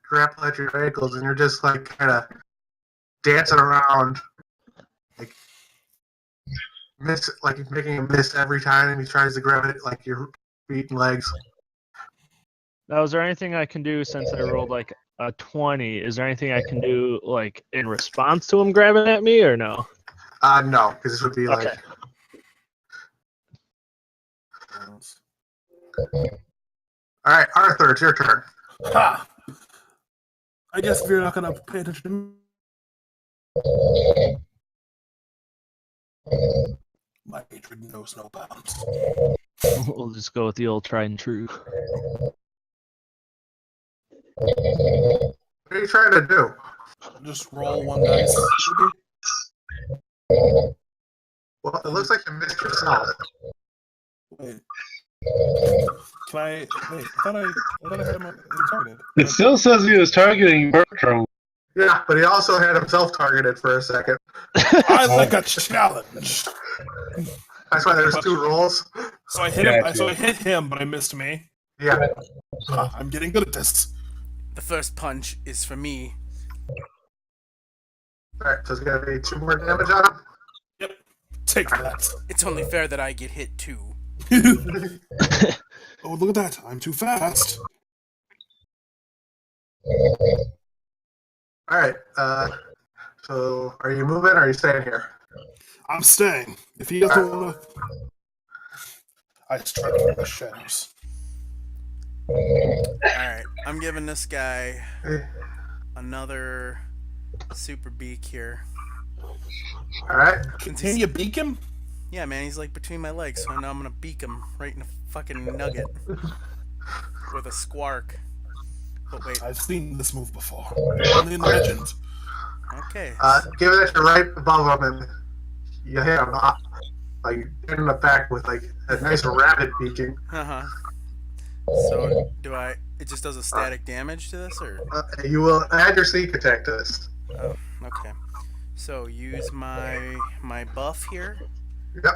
[SPEAKER 2] at your ankles, and you're just like kind of dancing around, like making him miss every time he tries to grab it, like your feet and legs.
[SPEAKER 5] Now, is there anything I can do since I rolled like a 20? Is there anything I can do like in response to him grabbing at me or no?
[SPEAKER 2] No, because this would be like.
[SPEAKER 5] Okay.
[SPEAKER 2] All right, Arthur, it's your turn.
[SPEAKER 3] Ha! I guess if you're not gonna pay attention to my hatred knows no bounds.
[SPEAKER 5] We'll just go with the old tried and true.
[SPEAKER 2] What are you trying to do?
[SPEAKER 3] Just roll one dice.
[SPEAKER 2] Well, it looks like you missed yourself.
[SPEAKER 3] Wait. Can I? Wait. I thought I had him targeted.
[SPEAKER 1] It still says he was targeting Bertram.
[SPEAKER 2] Yeah, but he also had himself targeted for a second.
[SPEAKER 3] I like a challenge.
[SPEAKER 2] That's why there's two rolls.
[SPEAKER 3] So I hit him. So I hit him, but I missed me.
[SPEAKER 2] Yeah.
[SPEAKER 3] I'm getting good at this.
[SPEAKER 4] The first punch is for me.
[SPEAKER 2] Alright, so it's gonna be 2 more damage on him.
[SPEAKER 3] Yep. Take that.
[SPEAKER 4] It's only fair that I get hit too.
[SPEAKER 3] Oh, look at that. I'm too fast.
[SPEAKER 2] Alright, so are you moving or are you staying here?
[SPEAKER 3] I'm staying. If he doesn't want to... I strike from the shadows.
[SPEAKER 4] Alright, I'm giving this guy another super beak here.
[SPEAKER 2] Alright.
[SPEAKER 3] Continue beak him?
[SPEAKER 4] Yeah, man, he's like between my legs, so now I'm gonna beak him right in the fucking nugget. With a squark. But wait,
[SPEAKER 3] I've seen this move before. Only in the legend.
[SPEAKER 4] okay.
[SPEAKER 2] Give it to right above him and you hit him, like, hit him in the back with, like, a nice rabbit beaking.
[SPEAKER 4] Uh-huh. So, it just does a static damage to this, or?
[SPEAKER 2] You will add your sneak attack to this.
[SPEAKER 4] Oh, okay. So, use my buff here,
[SPEAKER 2] Yep.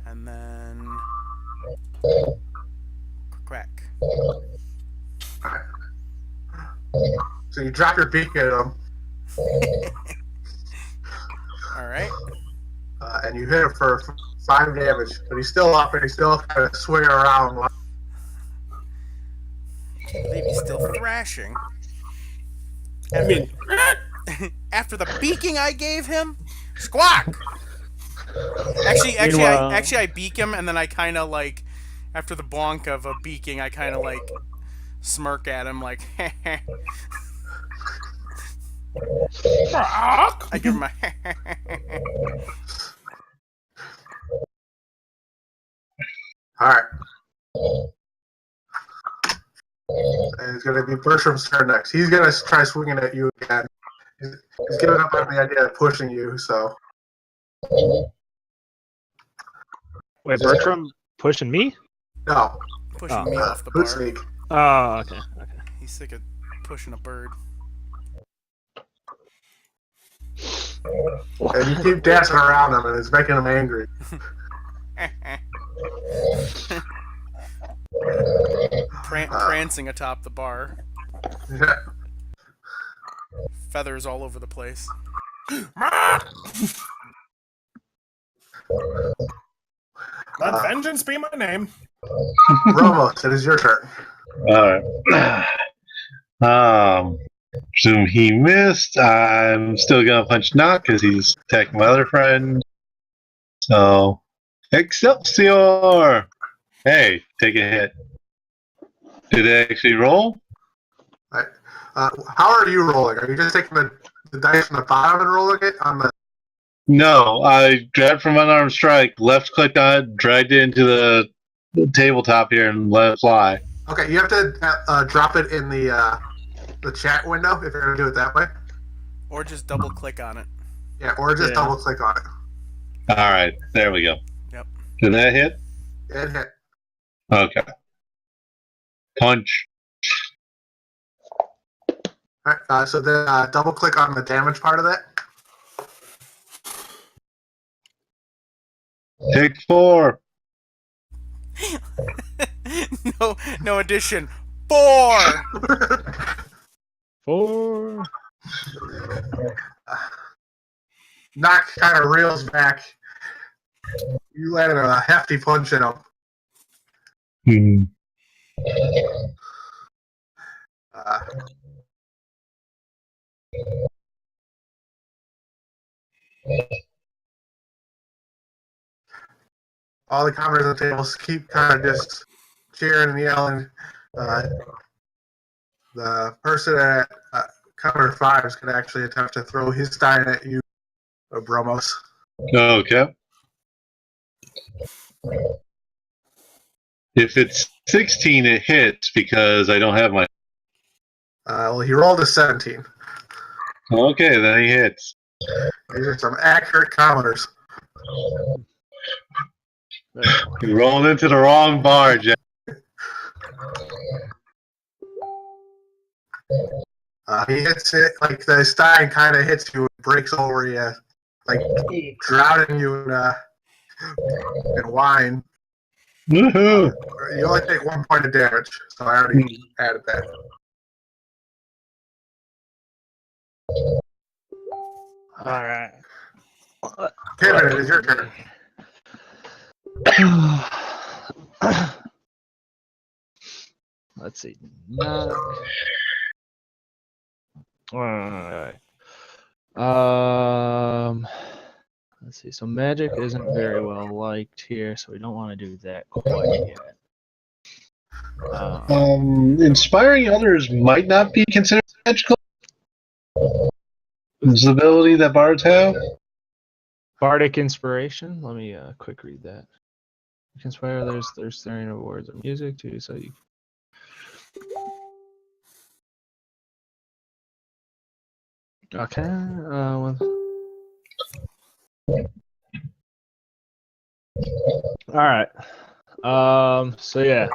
[SPEAKER 4] and then... Crack.
[SPEAKER 2] Alright. So you drop your beak at him,
[SPEAKER 4] Alright.
[SPEAKER 2] and you hit him for 5 damage, but he's still up and he's still kind of swinging around.
[SPEAKER 4] I believe he's still thrashing.
[SPEAKER 3] I mean,
[SPEAKER 4] After the beaking I gave him, squawk. Actually, I beak him, and then I kind of like, after the bonk of a beaking, I kind of like smirk at him, like, I give him a.
[SPEAKER 2] Alright. And it's going to be Bertram's turn next. He's going to try swinging at you again. He's giving up on the idea of pushing you, so.
[SPEAKER 5] Wait, Bertram pushing me?
[SPEAKER 2] No.
[SPEAKER 4] Pushing me off the
[SPEAKER 2] Hoot
[SPEAKER 4] bar.
[SPEAKER 2] sneak.
[SPEAKER 5] Oh, okay.
[SPEAKER 4] He's sick of pushing a bird.
[SPEAKER 2] And you keep dancing around him, and it's making him angry.
[SPEAKER 4] Prancing atop the bar.
[SPEAKER 2] Yeah.
[SPEAKER 4] Feathers all over the place.
[SPEAKER 3] Let vengeance be my name.
[SPEAKER 2] Ramos, it is your turn.
[SPEAKER 1] Alright. Presume he missed. I'm still gonna punch Knock because he's attacking my other friend. So, Excelsior! Hey, take a hit. Did it actually roll?
[SPEAKER 2] How are you rolling? Are you just taking the dice from the bottom and rolling it on the?
[SPEAKER 1] No, I grabbed from unarmed strike, left clicked on it, dragged it into the tabletop here, and let it fly.
[SPEAKER 2] Okay, you have to drop it in the chat window if you're gonna do it that way.
[SPEAKER 4] Or just double click on it.
[SPEAKER 2] Yeah, or just double click on it.
[SPEAKER 1] Alright, there we go.
[SPEAKER 4] Yep.
[SPEAKER 1] Did that hit?
[SPEAKER 2] It hit.
[SPEAKER 1] Okay. Punch.
[SPEAKER 2] Alright, so then double click on the damage part of that.
[SPEAKER 1] Take 4.
[SPEAKER 4] No addition. 4.
[SPEAKER 5] 4.
[SPEAKER 2] Knock kind of reels back. You landed a hefty punch in him.
[SPEAKER 1] Hmm.
[SPEAKER 2] All the comrades on the tables keep kind of just cheering and yelling. The person at counter 5 is going to actually attempt to throw his stein at you, Bromos.
[SPEAKER 1] Okay. If it's 16, it hits because I don't have my.
[SPEAKER 2] Well, he rolled a 17.
[SPEAKER 1] Okay, then he hits.
[SPEAKER 2] These are some accurate counters.
[SPEAKER 1] You rolled into the wrong bar, Jack.
[SPEAKER 2] He hits it, like the stein kind of hits you and breaks over you, like drowning you in wine.
[SPEAKER 1] Woohoo!
[SPEAKER 2] You only take 1 point of damage, so I already added that.
[SPEAKER 5] Alright.
[SPEAKER 2] Kevin, it is your turn.
[SPEAKER 5] Let's see. Knock. Alright. Let's see. So magic isn't very well liked here, so we don't want to do that quite yet.
[SPEAKER 1] Inspiring others might not be considered magical. This ability that bards have.
[SPEAKER 5] Bardic inspiration. Let me quick read that. You can inspire others. There's stirring of words or music too, so you. Okay. All right. So yeah.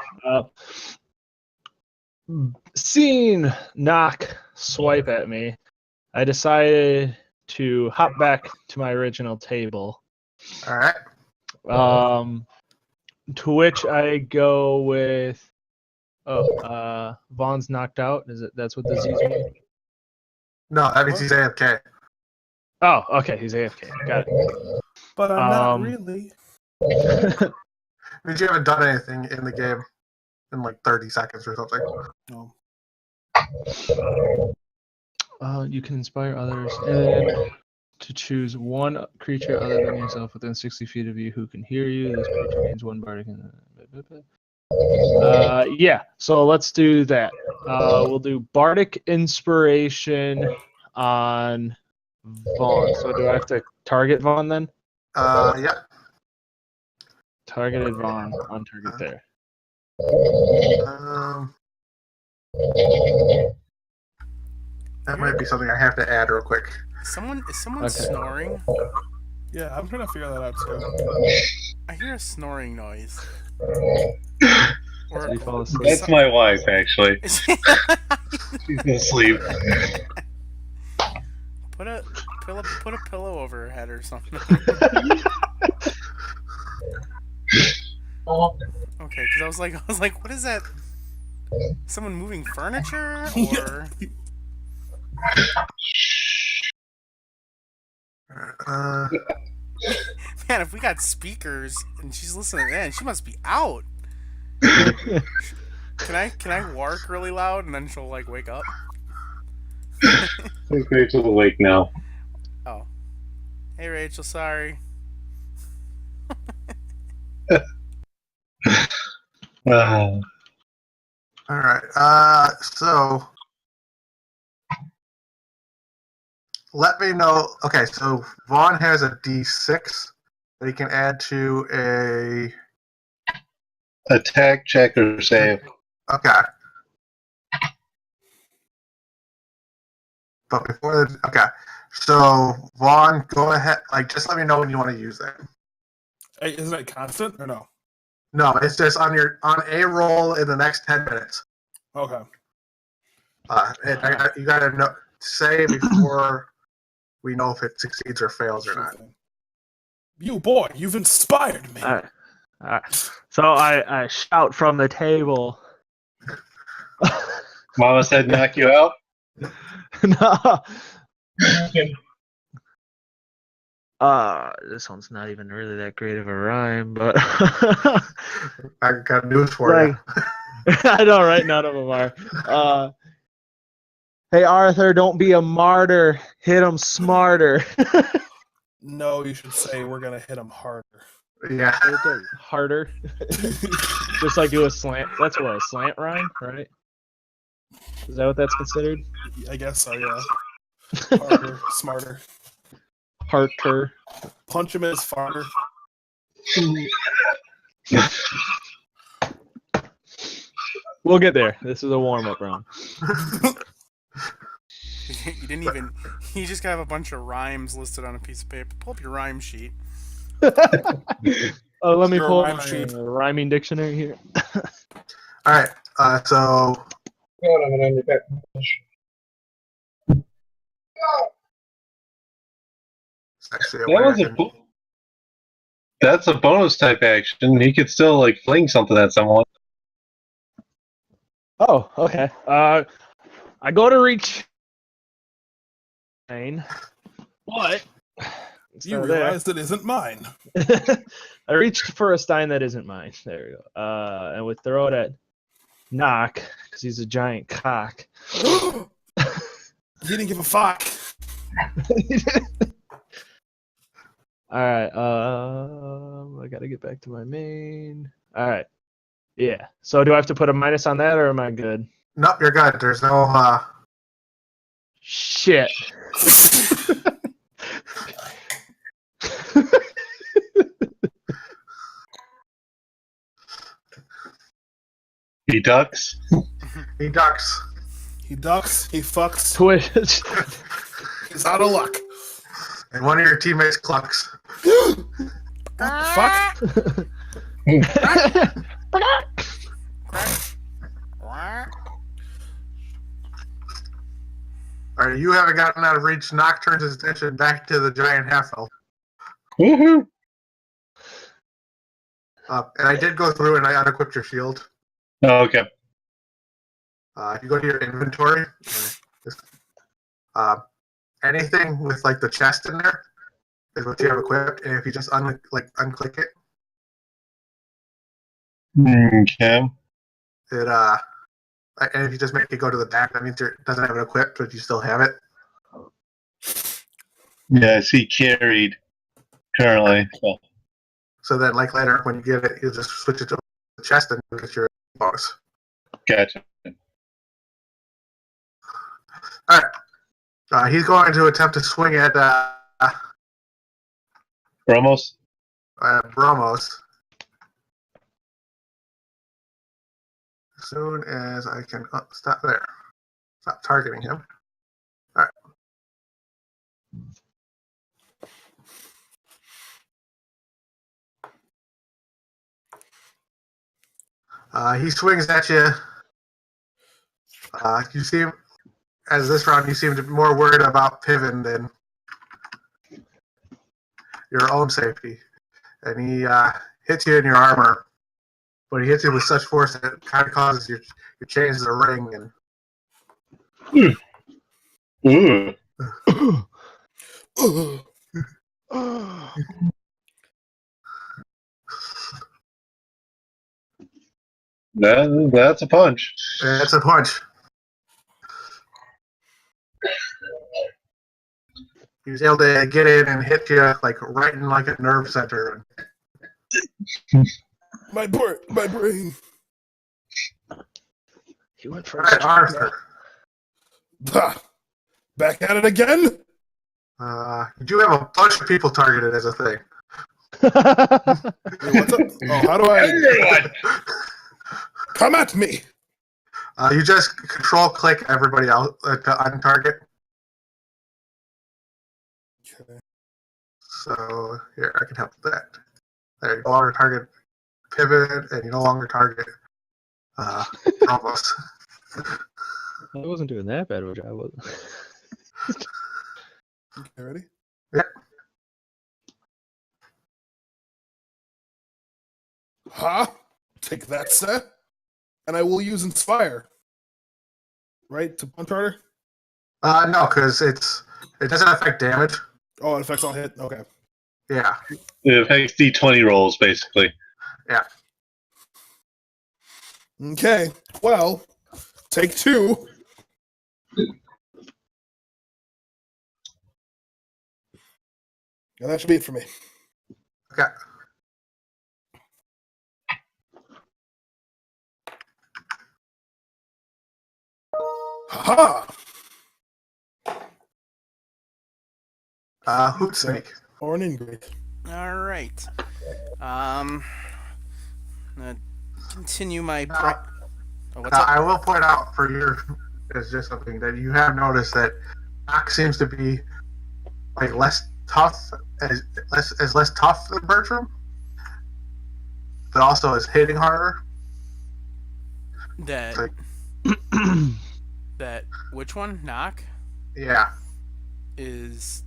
[SPEAKER 5] Seeing Knock swipe at me, I decided to hop back to my original table.
[SPEAKER 2] All right.
[SPEAKER 5] To which I go with. Vaughn's knocked out. Is it? That's what the Z's mean?
[SPEAKER 2] No, that means he's AFK.
[SPEAKER 5] Oh, okay. He's AFK. Got it.
[SPEAKER 3] But I'm not really.
[SPEAKER 2] Means you haven't done anything in the game in like 30 seconds or something.
[SPEAKER 3] No.
[SPEAKER 5] You can inspire others and to choose one creature other than yourself within 60 feet of you who can hear you. This creature gains 1 bardic. Yeah, so let's do that. We'll do bardic inspiration on Vaughn. So do I have to target Vaughn then?
[SPEAKER 2] Yeah.
[SPEAKER 5] Targeted Vaughn on target there.
[SPEAKER 2] That might be something I have to add real quick.
[SPEAKER 4] Is someone
[SPEAKER 5] Okay.
[SPEAKER 4] snoring?
[SPEAKER 3] Yeah, I'm trying to figure that out too.
[SPEAKER 4] I hear a snoring noise.
[SPEAKER 5] Did he fall asleep?
[SPEAKER 1] That's my wife, actually. She's asleep.
[SPEAKER 4] Put a pillow over her head or something. Okay, because I was like, what is that? Someone moving furniture or? Man, if we got speakers and she's listening in, she must be out. Can I bark really loud and then she'll like wake up?
[SPEAKER 1] I think Rachel's awake now.
[SPEAKER 4] Oh, hey Rachel, sorry.
[SPEAKER 1] Uh,
[SPEAKER 2] All right. So let me know. Okay, so Vaughn has a D6 that he can add to a.
[SPEAKER 1] attack, check, or save.
[SPEAKER 2] Okay. But before the. Okay. So Vaughn, go ahead. Like, just let me know when you want to use that.
[SPEAKER 3] Hey, isn't it constant or no?
[SPEAKER 2] No, it's just on a roll in the next 10 minutes.
[SPEAKER 3] Okay.
[SPEAKER 2] You gotta say before we know if it succeeds or fails or not.
[SPEAKER 3] You boy, you've inspired me.
[SPEAKER 5] All right. So I shout from the table.
[SPEAKER 1] Mama said knock you out?
[SPEAKER 5] No. This one's not even really that great of a rhyme, but
[SPEAKER 2] I got news for you.
[SPEAKER 5] I know, right? None of them are. Hey Arthur, don't be a martyr. Hit him smarter.
[SPEAKER 3] No, you should say we're gonna hit him harder.
[SPEAKER 2] Yeah.
[SPEAKER 5] Harder. Just like do a slant. That's what a slant rhyme, right? Is that what that's considered?
[SPEAKER 3] I guess so, yeah. Harder, smarter.
[SPEAKER 5] Harder.
[SPEAKER 3] Punch him as farter.
[SPEAKER 5] We'll get there. This is a warm-up round.
[SPEAKER 4] You didn't even. You just have a bunch of rhymes listed on a piece of paper. Pull up your rhyme sheet.
[SPEAKER 5] Oh, let me
[SPEAKER 3] Your
[SPEAKER 5] pull
[SPEAKER 3] rhyme
[SPEAKER 5] my
[SPEAKER 3] sheet.
[SPEAKER 5] rhyming dictionary here.
[SPEAKER 2] All right. So.
[SPEAKER 1] That's a bonus type action. He could still like fling something at someone.
[SPEAKER 5] Oh, okay. I go to reach. What?
[SPEAKER 3] You realize it isn't mine.
[SPEAKER 5] I reached for a stein that isn't mine. There we go. And would throw it at Knock because he's a giant cock.
[SPEAKER 3] You didn't give a fuck.
[SPEAKER 5] All right. I gotta get back to my main. All right. Yeah. So do I have to put a minus on that, or am I good?
[SPEAKER 2] Nope, you're good. There's no.
[SPEAKER 5] Shit.
[SPEAKER 1] He ducks.
[SPEAKER 2] He ducks.
[SPEAKER 3] He ducks, he fucks,
[SPEAKER 5] Twitch.
[SPEAKER 3] he's out of luck.
[SPEAKER 2] And one of your teammates clucks.
[SPEAKER 3] Fuck?
[SPEAKER 2] All right, you haven't gotten out of reach. Knock turns his attention back to the giant half-elf.
[SPEAKER 1] Woohoo!
[SPEAKER 2] And I did go through and I unequipped your shield.
[SPEAKER 1] Oh, okay.
[SPEAKER 2] If you go to your inventory, anything with like the chest in there is what you have equipped. And if you just unclick it,
[SPEAKER 1] Okay.
[SPEAKER 2] it and if you just make it go to the back, that means it doesn't have it equipped, but you still have it.
[SPEAKER 1] Yeah, I see carried currently.
[SPEAKER 2] So then, like later when you get it, you'll just switch it to the chest and you'll get your bonus.
[SPEAKER 1] Gotcha.
[SPEAKER 2] All right. He's going to attempt to swing at
[SPEAKER 1] Bromos?
[SPEAKER 2] Bromos. soon as I can stop there. Stop targeting him. All right. He swings at you. You seem, as this round, you seem to be more worried about Piven than your own safety. And he hits you in your armor. But he hits you with such force that it kind of causes your chains to ring. And
[SPEAKER 1] That's a punch.
[SPEAKER 2] That's a punch. He was able to get in and hit you like right in like a nerve center.
[SPEAKER 3] My brain.
[SPEAKER 5] He went for
[SPEAKER 2] All right, Arthur.
[SPEAKER 3] Bah. Back at it again?
[SPEAKER 2] You do have a bunch of people targeted as a thing.
[SPEAKER 3] Hey, what's up? Oh, how do I... Come at me!
[SPEAKER 2] You just control-click everybody else to untarget.
[SPEAKER 3] Okay.
[SPEAKER 2] So, here, I can help with that. There, you no longer target Pivot, and you no longer target Ramos.
[SPEAKER 5] I wasn't doing that bad of a job.
[SPEAKER 3] Okay, ready?
[SPEAKER 2] Yeah.
[SPEAKER 3] Huh? Take that, sir. And I will use Inspire. Right? To punch harder?
[SPEAKER 2] No, because it doesn't affect damage.
[SPEAKER 3] Oh, it affects all hit? Okay.
[SPEAKER 2] Yeah.
[SPEAKER 1] It affects D20 rolls, basically.
[SPEAKER 2] Yeah.
[SPEAKER 3] Okay. Well, take 2. And that should be it for me.
[SPEAKER 2] Okay.
[SPEAKER 3] Ha!
[SPEAKER 2] Hoot Snake.
[SPEAKER 3] Or an ingrate.
[SPEAKER 4] All right. Continue my. What's up?
[SPEAKER 2] I will point out for your, it's just something that you have noticed that Doc seems to be like less tough, less tough than Bertram, but also is hitting harder.
[SPEAKER 4] That.
[SPEAKER 2] Like,
[SPEAKER 4] That. Which one? Knock
[SPEAKER 2] yeah.
[SPEAKER 4] is.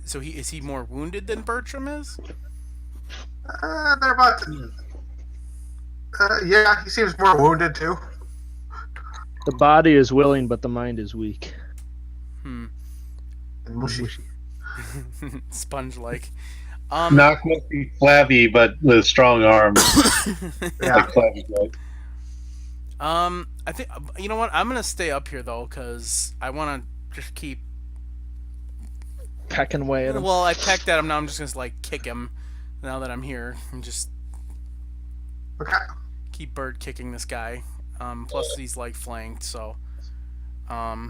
[SPEAKER 4] So is he more wounded than Bertram is?
[SPEAKER 2] They're about. Yeah, he seems more wounded too.
[SPEAKER 5] The body is willing, but the mind is weak.
[SPEAKER 2] And mushy.
[SPEAKER 4] Sponge-like.
[SPEAKER 1] Knock must be flabby, but with strong arms.
[SPEAKER 2] Yeah.
[SPEAKER 1] Like flabby blood.
[SPEAKER 4] I think you know what? I'm gonna stay up here though, cause I want to just keep.
[SPEAKER 5] Pecking away at him.
[SPEAKER 4] Well, I pecked at him. Now I'm just gonna like kick him. Now that I'm here, and just
[SPEAKER 2] Okay.
[SPEAKER 4] keep bird kicking this guy. Plus he's like flanked, so. All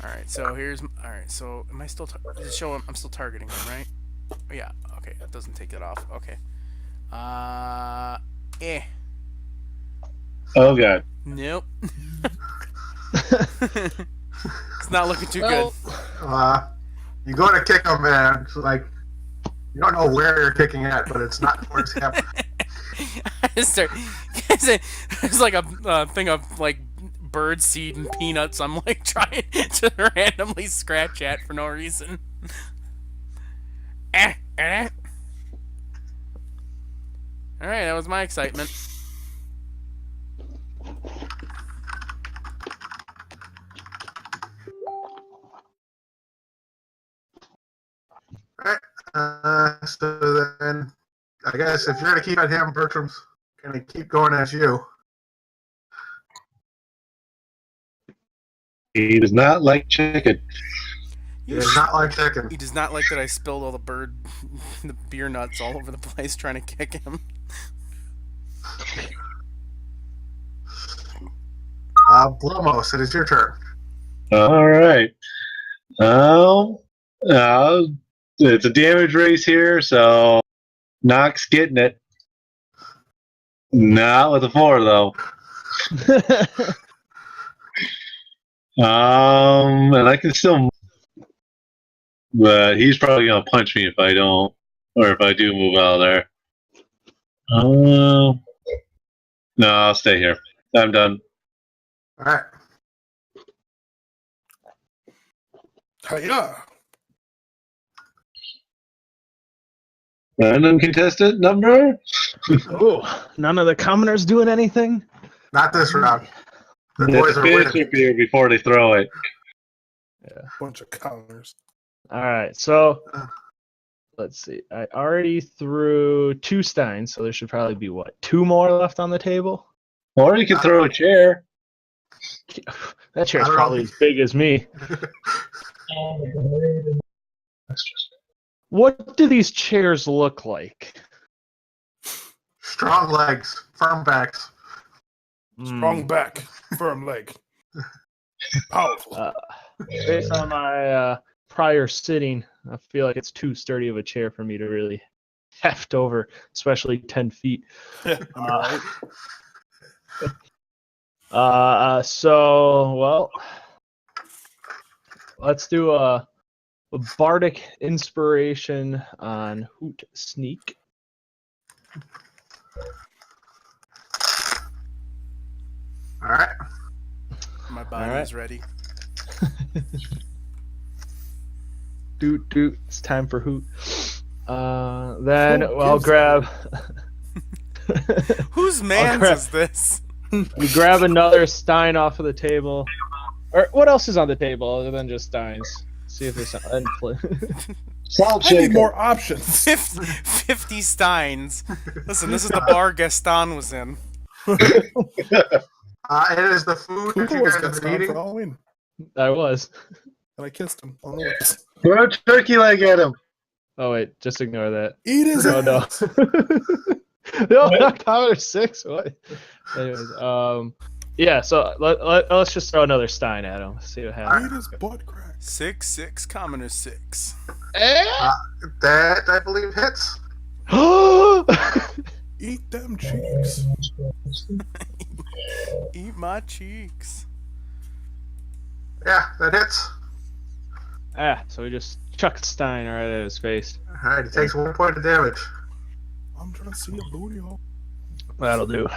[SPEAKER 4] right. So here's. All right. So am I still? Does it show I'm still targeting him, right? Oh, yeah. Okay. That doesn't take it off. Okay.
[SPEAKER 1] Oh, God.
[SPEAKER 4] Nope. It's not looking too good.
[SPEAKER 2] You go to kick him, and it's like you don't know where you're kicking at, but it's not towards him.
[SPEAKER 4] I just start. It's like a thing of like bird seed and peanuts. I'm like trying to randomly scratch at for no reason. All right, that was my excitement.
[SPEAKER 2] Alright, so then I guess if you're gonna keep at him, Bertram's gonna keep going at you.
[SPEAKER 1] He does not like chicken.
[SPEAKER 2] He does not like chicken.
[SPEAKER 4] He does not like that I spilled all the beer nuts all over the place trying to kick him.
[SPEAKER 2] Blumos, it is your turn.
[SPEAKER 1] All right. It's a damage race here, so Knock's getting it. Not with a 4 though. And I can still, but he's probably gonna punch me if I don't, or if I do move out of there. No, I'll stay here. I'm done.
[SPEAKER 2] All right.
[SPEAKER 3] Hiya!
[SPEAKER 1] Random contestant number.
[SPEAKER 5] Oh, none of the commoners doing anything?
[SPEAKER 2] Not this round. The
[SPEAKER 1] Let
[SPEAKER 2] boys
[SPEAKER 1] the
[SPEAKER 2] are
[SPEAKER 1] fish
[SPEAKER 2] winning.
[SPEAKER 1] appear before they throw it.
[SPEAKER 3] Bunch of counters.
[SPEAKER 5] All right, so let's see. I already threw 2 steins, so there should probably be, what, 2 more left on the table?
[SPEAKER 1] Or you can throw a chair.
[SPEAKER 5] That chair's
[SPEAKER 2] I don't know.
[SPEAKER 5] probably as big as me. What do these chairs look like?
[SPEAKER 2] Strong legs, firm backs.
[SPEAKER 3] Strong back, firm leg. Powerful.
[SPEAKER 5] Based on my prior sitting, I feel like it's too sturdy of a chair for me to really heft over, especially 10 feet.
[SPEAKER 3] Am I right?
[SPEAKER 5] So, well, let's do a bardic inspiration on Hoot Sneak.
[SPEAKER 2] All right.
[SPEAKER 4] My body's ready.
[SPEAKER 5] Doot doot. It's time for Hoot. Then
[SPEAKER 3] Who
[SPEAKER 5] I'll
[SPEAKER 3] gives
[SPEAKER 5] grab.
[SPEAKER 4] Whose man's
[SPEAKER 5] grab-
[SPEAKER 4] is this?
[SPEAKER 5] We grab another stein off of the table. Or what else is on the table other than just steins? See if there's something.
[SPEAKER 1] Salt
[SPEAKER 3] I need
[SPEAKER 1] shaker.
[SPEAKER 3] more options.
[SPEAKER 4] 50 steins. Listen, this is the bar Gaston was in.
[SPEAKER 2] It is the food that
[SPEAKER 3] Who
[SPEAKER 2] you
[SPEAKER 3] was
[SPEAKER 2] guys have
[SPEAKER 3] Gaston
[SPEAKER 2] been
[SPEAKER 3] for
[SPEAKER 2] eating.
[SPEAKER 3] Halloween?
[SPEAKER 5] I was.
[SPEAKER 3] And I kissed him on the lips.
[SPEAKER 1] Throw a turkey leg at him.
[SPEAKER 5] Oh wait, just ignore that.
[SPEAKER 3] Eat his
[SPEAKER 5] Oh no.
[SPEAKER 3] ass.
[SPEAKER 5] No, not Commodore 6. What? Anyways, yeah. So let's just throw another stein at him. See what happens.
[SPEAKER 3] Eat his butt crack.
[SPEAKER 4] 6, commoner 6.
[SPEAKER 2] That I believe hits.
[SPEAKER 3] Eat them cheeks.
[SPEAKER 4] Eat my cheeks.
[SPEAKER 2] Yeah, that hits.
[SPEAKER 5] So we just chucked stein right at his face.
[SPEAKER 2] All right, it takes 1 point of damage.
[SPEAKER 3] I'm trying to see a booty hole.
[SPEAKER 5] That'll do.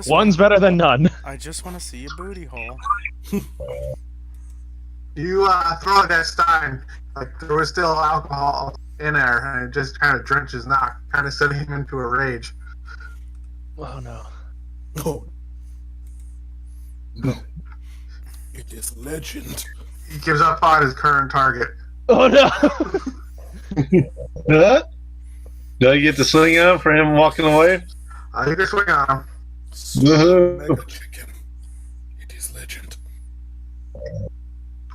[SPEAKER 5] One's better than none.
[SPEAKER 4] I just want to see a booty hole.
[SPEAKER 2] You throw that stein, like there was still alcohol in there, and it just kind of drenches Knock, kind of sending him into a rage.
[SPEAKER 5] Oh no.
[SPEAKER 3] No. No. It is legend.
[SPEAKER 2] He gives up on his current target.
[SPEAKER 5] Oh no.
[SPEAKER 1] Huh? Do I get to swing on him for him walking away?
[SPEAKER 2] You can swing on him.
[SPEAKER 1] Woohoo.
[SPEAKER 3] Mega chicken. It is legend.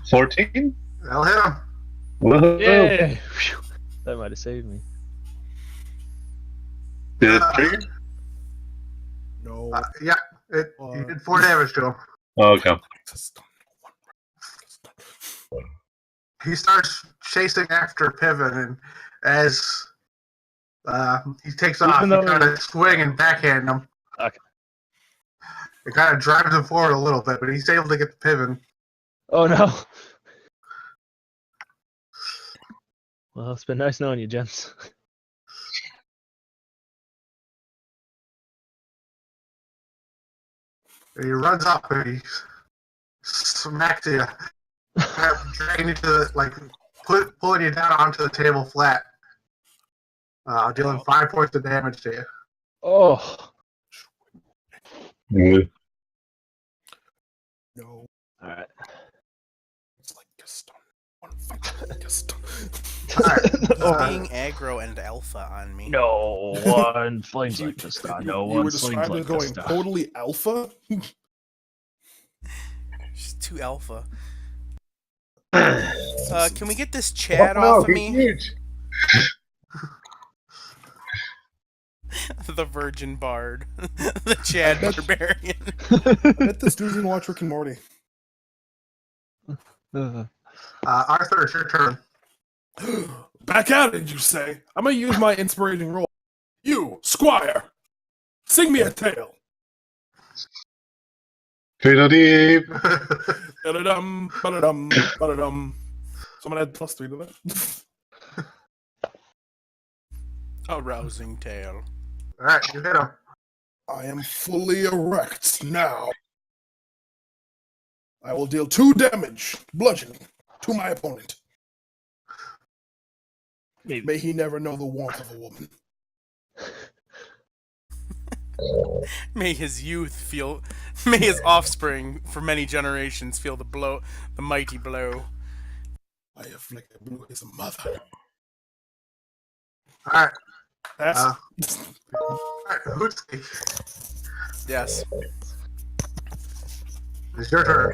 [SPEAKER 1] 14?
[SPEAKER 2] That'll hit him.
[SPEAKER 1] Woohoo.
[SPEAKER 5] Yeah. Phew. That might have saved me.
[SPEAKER 1] Did it trigger?
[SPEAKER 3] No.
[SPEAKER 2] Yeah, you did 4 damage to him.
[SPEAKER 1] Oh, okay.
[SPEAKER 2] He starts chasing after Piven, and as he takes off,
[SPEAKER 5] Even
[SPEAKER 2] you
[SPEAKER 5] though
[SPEAKER 2] kind of swing and backhand him.
[SPEAKER 5] Okay.
[SPEAKER 2] It kind of drives him forward a little bit, but he's able to get the Piven.
[SPEAKER 5] Oh no. Well, it's been nice knowing you, gents.
[SPEAKER 2] And he runs up and he smacks you, kind of dragging you to the, like pulling you down onto the table flat, dealing 5 points of damage to you.
[SPEAKER 5] Oh.
[SPEAKER 1] Yeah.
[SPEAKER 3] No.
[SPEAKER 5] All right.
[SPEAKER 3] It's like Gaston. One fight Gaston.
[SPEAKER 2] Alright,
[SPEAKER 4] Being aggro and alpha on me.
[SPEAKER 5] No one flings like this guy. No
[SPEAKER 3] You were
[SPEAKER 5] one slings
[SPEAKER 3] described
[SPEAKER 5] like
[SPEAKER 3] as
[SPEAKER 5] this
[SPEAKER 3] going
[SPEAKER 5] guy.
[SPEAKER 3] totally alpha?
[SPEAKER 4] She's too alpha. Can we get this Chad off of me?
[SPEAKER 1] Huge.
[SPEAKER 4] The Virgin Bard. The Chad Barbarian.
[SPEAKER 3] I bet this dude's gonna watch Rick and Morty.
[SPEAKER 2] Arthur, it's your turn.
[SPEAKER 3] Back at it, you say? I'm gonna use my inspirating role. You, Squire, sing me a tale.
[SPEAKER 1] Fiddle-dee.
[SPEAKER 3] Ba-da-dum, ba-da-dum, ba-da-dum. Someone add +3 to that.
[SPEAKER 4] A rousing tale.
[SPEAKER 2] All right, you hit him.
[SPEAKER 3] I am fully erect now. I will deal 2 damage, bludgeoning, to my opponent. May he never know the warmth of a woman.
[SPEAKER 4] May his may his offspring for many generations feel the mighty blow.
[SPEAKER 3] I afflicted blew his mother.
[SPEAKER 2] All right.
[SPEAKER 3] That's
[SPEAKER 2] All right, Hootski.
[SPEAKER 4] Yes.
[SPEAKER 2] It's your turn.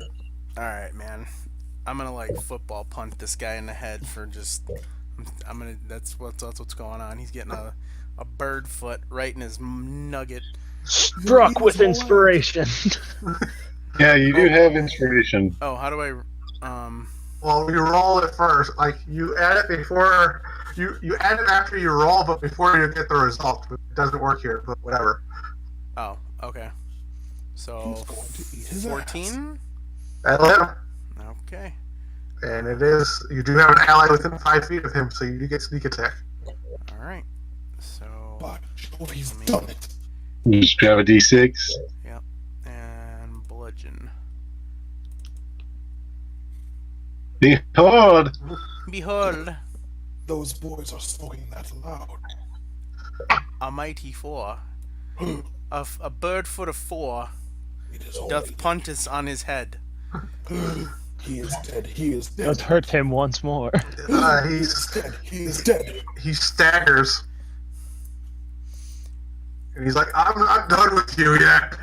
[SPEAKER 4] All right, man. I'm gonna like football punt this guy in the head for just. I'm gonna. That's what's going on. He's getting a bird foot right in his nugget.
[SPEAKER 5] Struck with inspiration.
[SPEAKER 1] Yeah, you do have inspiration.
[SPEAKER 4] Oh, how do I?
[SPEAKER 2] Well, you roll it first. Like you add it before you add it after you roll, but before you get the result. It doesn't work here, but whatever.
[SPEAKER 4] Oh, okay. So
[SPEAKER 3] He's going to eat his
[SPEAKER 4] 14.
[SPEAKER 2] That'll hit him.
[SPEAKER 4] Okay.
[SPEAKER 2] And it is. You do have an ally within 5 feet of him, so you do get sneak attack.
[SPEAKER 4] All right. So.
[SPEAKER 3] By Jove, he's done it.
[SPEAKER 1] You just grab a d6.
[SPEAKER 4] Yep. And bludgeon.
[SPEAKER 1] Behold!
[SPEAKER 4] Behold,
[SPEAKER 3] Those boys are smoking that loud.
[SPEAKER 4] a mighty 4. A bird foot of 4
[SPEAKER 3] It is
[SPEAKER 4] doth punt us on his head.
[SPEAKER 3] He is dead. He is dead.
[SPEAKER 5] Let's hurt him once more.
[SPEAKER 2] He's
[SPEAKER 3] dead. He is dead.
[SPEAKER 2] he staggers, and he's like, "I'm not done with you yet."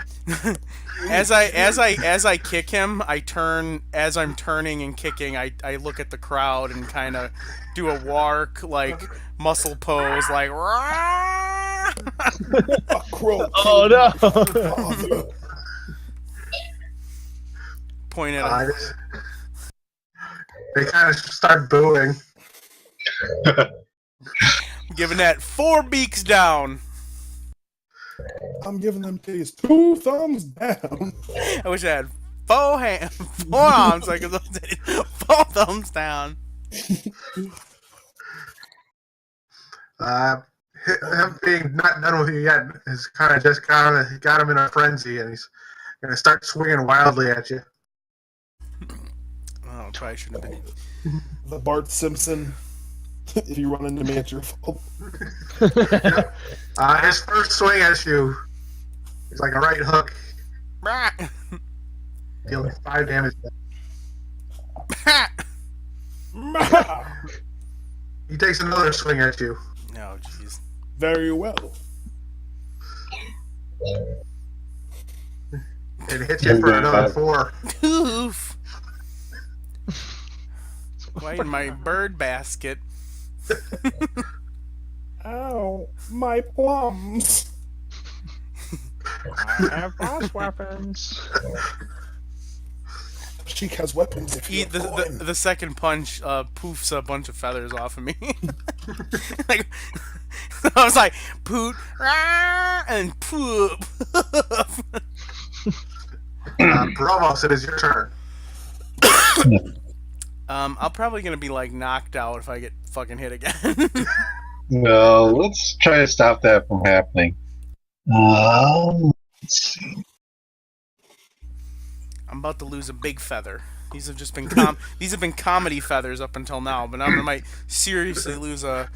[SPEAKER 4] As I kick him, I turn. As I'm turning and kicking, I look at the crowd and kind of do a wark like muscle pose, like.
[SPEAKER 3] A crow.
[SPEAKER 5] Oh no!
[SPEAKER 3] Father.
[SPEAKER 4] Point at him.
[SPEAKER 2] They kind of start booing.
[SPEAKER 4] Giving that 4 beaks down.
[SPEAKER 3] I'm giving them titties 2 thumbs down.
[SPEAKER 4] I wish I had 4 arms so I could 4 thumbs down.
[SPEAKER 2] Him being not done with you yet has kind of just got him in a frenzy, and he's gonna start swinging wildly at you.
[SPEAKER 4] Oh, probably shouldn't have been.
[SPEAKER 3] The Bart Simpson. If you run into me, it's your fault.
[SPEAKER 2] His first swing at you is like a right hook, dealing 5 damage. He takes another swing at you.
[SPEAKER 4] Oh, jeez.
[SPEAKER 3] Very well.
[SPEAKER 2] And hits you for another 4.
[SPEAKER 4] Oof. Why in my bird basket?
[SPEAKER 3] Ow, my plums.
[SPEAKER 5] I have boss weapons.
[SPEAKER 3] She has weapons. If you
[SPEAKER 4] The second punch poofs a bunch of feathers off of me. Like, I was like, poot, rah, and poop.
[SPEAKER 2] Provost, it is your turn.
[SPEAKER 4] I'm probably gonna be like knocked out if I get fucking hit again.
[SPEAKER 1] No, let's try to stop that from happening. Let's see.
[SPEAKER 4] I'm about to lose a big feather. These have just been these have been comedy feathers up until now, but now I might seriously lose a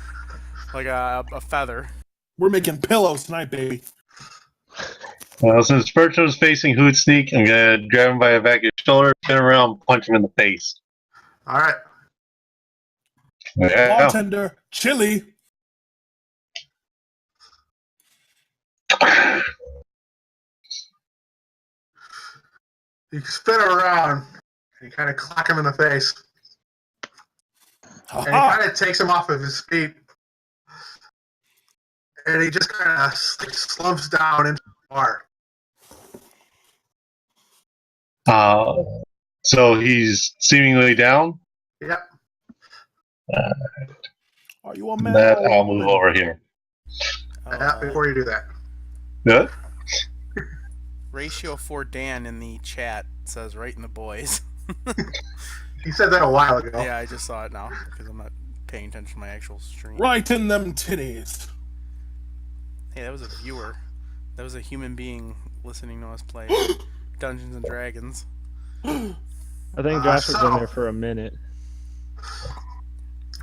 [SPEAKER 4] feather.
[SPEAKER 3] We're making pillows tonight, baby.
[SPEAKER 1] Well, since Bertram's facing Hoot Sneak, I'm gonna grab him by the back of his shoulder, spin around, punch him in the face.
[SPEAKER 2] All right.
[SPEAKER 1] Yeah.
[SPEAKER 3] Bartender, chili.
[SPEAKER 2] You spin around, and you kind of clock him in the face. And he kind of takes him off of his feet. And he just kind of slumps down into the bar.
[SPEAKER 1] So he's seemingly down?
[SPEAKER 2] Yep.
[SPEAKER 3] Are you a man?
[SPEAKER 1] That
[SPEAKER 3] or a
[SPEAKER 1] I'll move
[SPEAKER 3] woman?
[SPEAKER 1] over here.
[SPEAKER 2] Before you do that,
[SPEAKER 1] Good.
[SPEAKER 4] Ratio for Dan in the chat says right in the boys.
[SPEAKER 2] you said that a while ago.
[SPEAKER 4] Yeah, I just saw it now because I'm not paying attention to my actual stream.
[SPEAKER 3] Right in them titties.
[SPEAKER 4] Hey, that was a viewer. That was a human being listening to us play Dungeons and Dragons.
[SPEAKER 5] I think Josh was in there for a minute.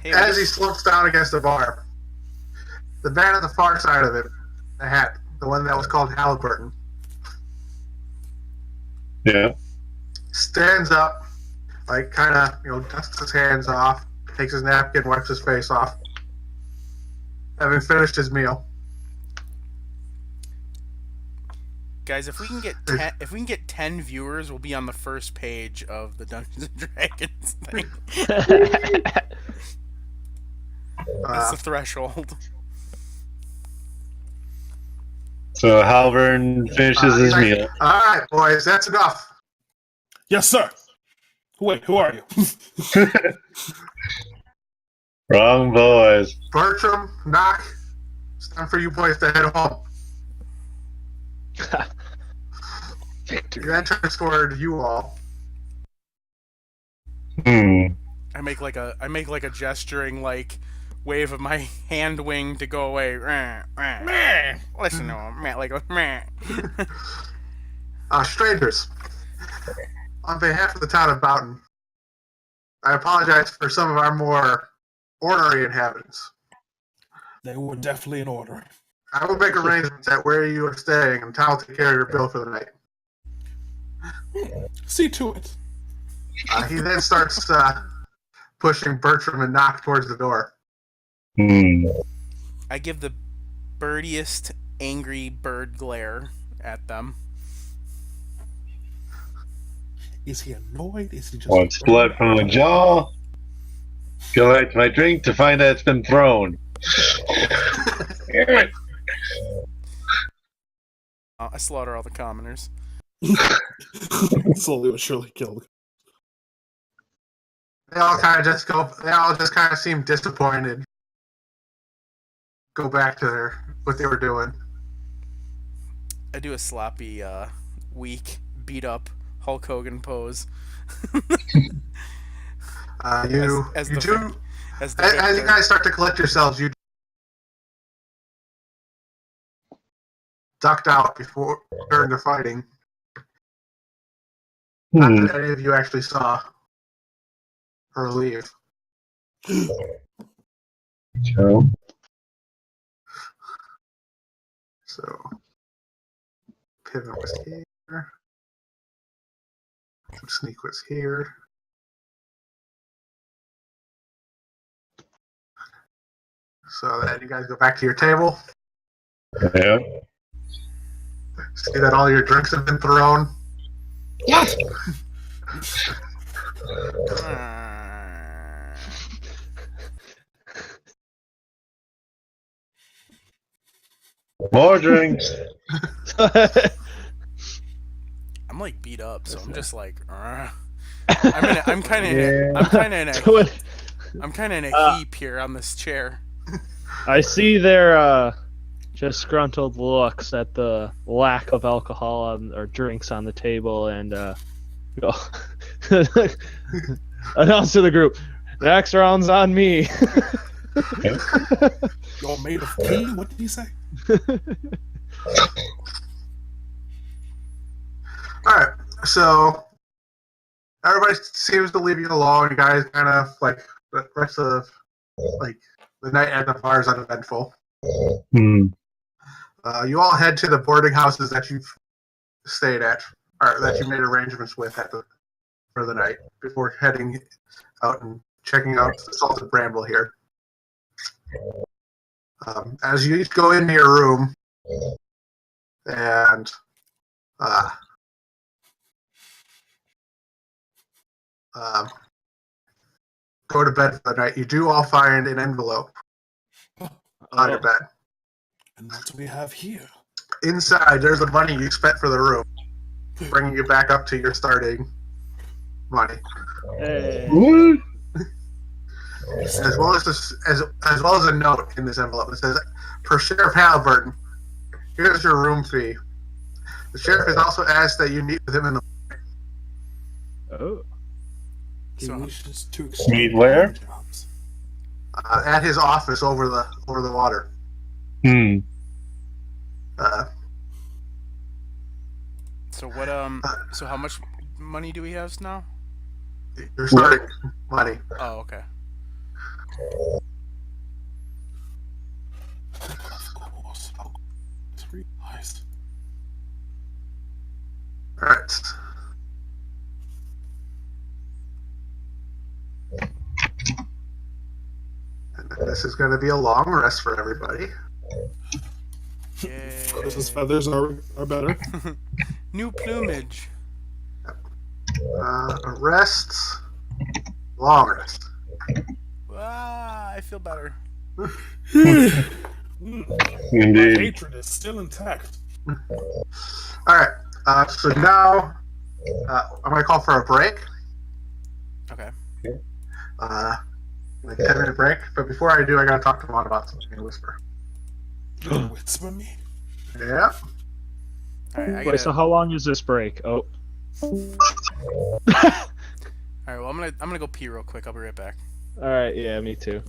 [SPEAKER 4] Hey,
[SPEAKER 2] As he slumps down against the bar, the man on the far side of it, the hat, the one that was called Halliburton,
[SPEAKER 1] Yeah.
[SPEAKER 2] stands up, like kind of, dusts his hands off, takes his napkin, wipes his face off, having finished his meal.
[SPEAKER 4] guys, if we can get 10 viewers, we'll be on the first page of the Dungeons and Dragons thing. That's the threshold.
[SPEAKER 1] So Halvern finishes his meal.
[SPEAKER 2] All right, boys, that's enough.
[SPEAKER 3] Yes, sir. Wait, who are you?
[SPEAKER 1] Wrong boys.
[SPEAKER 2] Bertram, Knock, it's time for you boys to head home. Your entrance toward you all.
[SPEAKER 4] I make like a gesturing wave of my hand wing to go away. Listen to him, like
[SPEAKER 2] Strangers, on behalf of the town of Boughton, I apologize for some of our more ornery inhabitants.
[SPEAKER 3] They were definitely in order.
[SPEAKER 2] I will make arrangements at where you are staying, and I'll take care of your bill for the night.
[SPEAKER 3] See to it.
[SPEAKER 2] He then starts pushing Bertram and Knock towards the door.
[SPEAKER 4] I give the birdiest angry bird glare at them.
[SPEAKER 3] Is he annoyed? Is he just
[SPEAKER 1] One split from the jaw. Go back to my drink to find out it's been thrown.
[SPEAKER 4] I slaughter all the commoners.
[SPEAKER 3] Slowly but surely killed.
[SPEAKER 2] They all just kind of seem disappointed. Go back to what they were doing.
[SPEAKER 4] I do a sloppy, weak, beat up Hulk Hogan pose.
[SPEAKER 2] As you guys start to collect yourselves, you ducked out during the fighting. Not that any of you actually saw her leave.
[SPEAKER 1] Joe.
[SPEAKER 2] So, Pivot was here. Sneak was here. So then you guys go back to your table.
[SPEAKER 1] Yeah.
[SPEAKER 2] See that all your drinks have been thrown.
[SPEAKER 3] What?
[SPEAKER 1] More drinks.
[SPEAKER 4] I'm like beat up, so I'm just like, I'm kind of in a heap here on this chair.
[SPEAKER 5] I see their disgruntled looks at the lack of alcohol or drinks on the table, and go announce to the group, next round's on me.
[SPEAKER 3] Y'all made of tea? What did he say?
[SPEAKER 2] Alright, so everybody seems to leave you alone. You guys kind of the rest of the night at the bar is uneventful. You all head to the boarding houses that you've stayed at, or that you made arrangements with for the night before heading out and checking out the Salted Bramble here. As you each go into your room and go to bed for the night, you do all find an envelope on your bed.
[SPEAKER 3] And that's what we have here.
[SPEAKER 2] Inside, there's the money you spent for the room, bringing you back up to your starting money.
[SPEAKER 5] Hey.
[SPEAKER 2] as well as as well as a note in this envelope. It says, "For Sheriff Halliburton, here's your room fee. The sheriff has also asked that you meet with him in the
[SPEAKER 5] Oh.
[SPEAKER 3] He
[SPEAKER 4] So-
[SPEAKER 3] wishes to
[SPEAKER 1] Meet
[SPEAKER 3] exchange
[SPEAKER 1] where?
[SPEAKER 3] jobs.
[SPEAKER 2] at his office over the water."
[SPEAKER 1] Hmm.
[SPEAKER 2] Uh,
[SPEAKER 4] So what? So how much money do we have now?
[SPEAKER 2] your starting money.
[SPEAKER 4] Oh, okay.
[SPEAKER 3] Of course. I just realized.
[SPEAKER 2] All right. And this is going to be a long rest for everybody.
[SPEAKER 4] Yay.
[SPEAKER 3] Chris's feathers are better.
[SPEAKER 4] New plumage.
[SPEAKER 2] A rest, long rest.
[SPEAKER 4] Ah, I feel better.
[SPEAKER 3] My
[SPEAKER 1] Indeed.
[SPEAKER 3] hatred is still intact.
[SPEAKER 2] All right. So now I'm going to call for a break.
[SPEAKER 4] Okay.
[SPEAKER 2] Like 10-minute break. But before I do, I got to talk to Vaughn about something in Whisper.
[SPEAKER 3] You gonna whisper me?
[SPEAKER 2] Yeah.
[SPEAKER 4] All right.
[SPEAKER 5] Wait, so how long is this break? Oh.
[SPEAKER 4] All right. Well, I'm gonna go pee real quick. I'll be right back.
[SPEAKER 5] All right, yeah, me too.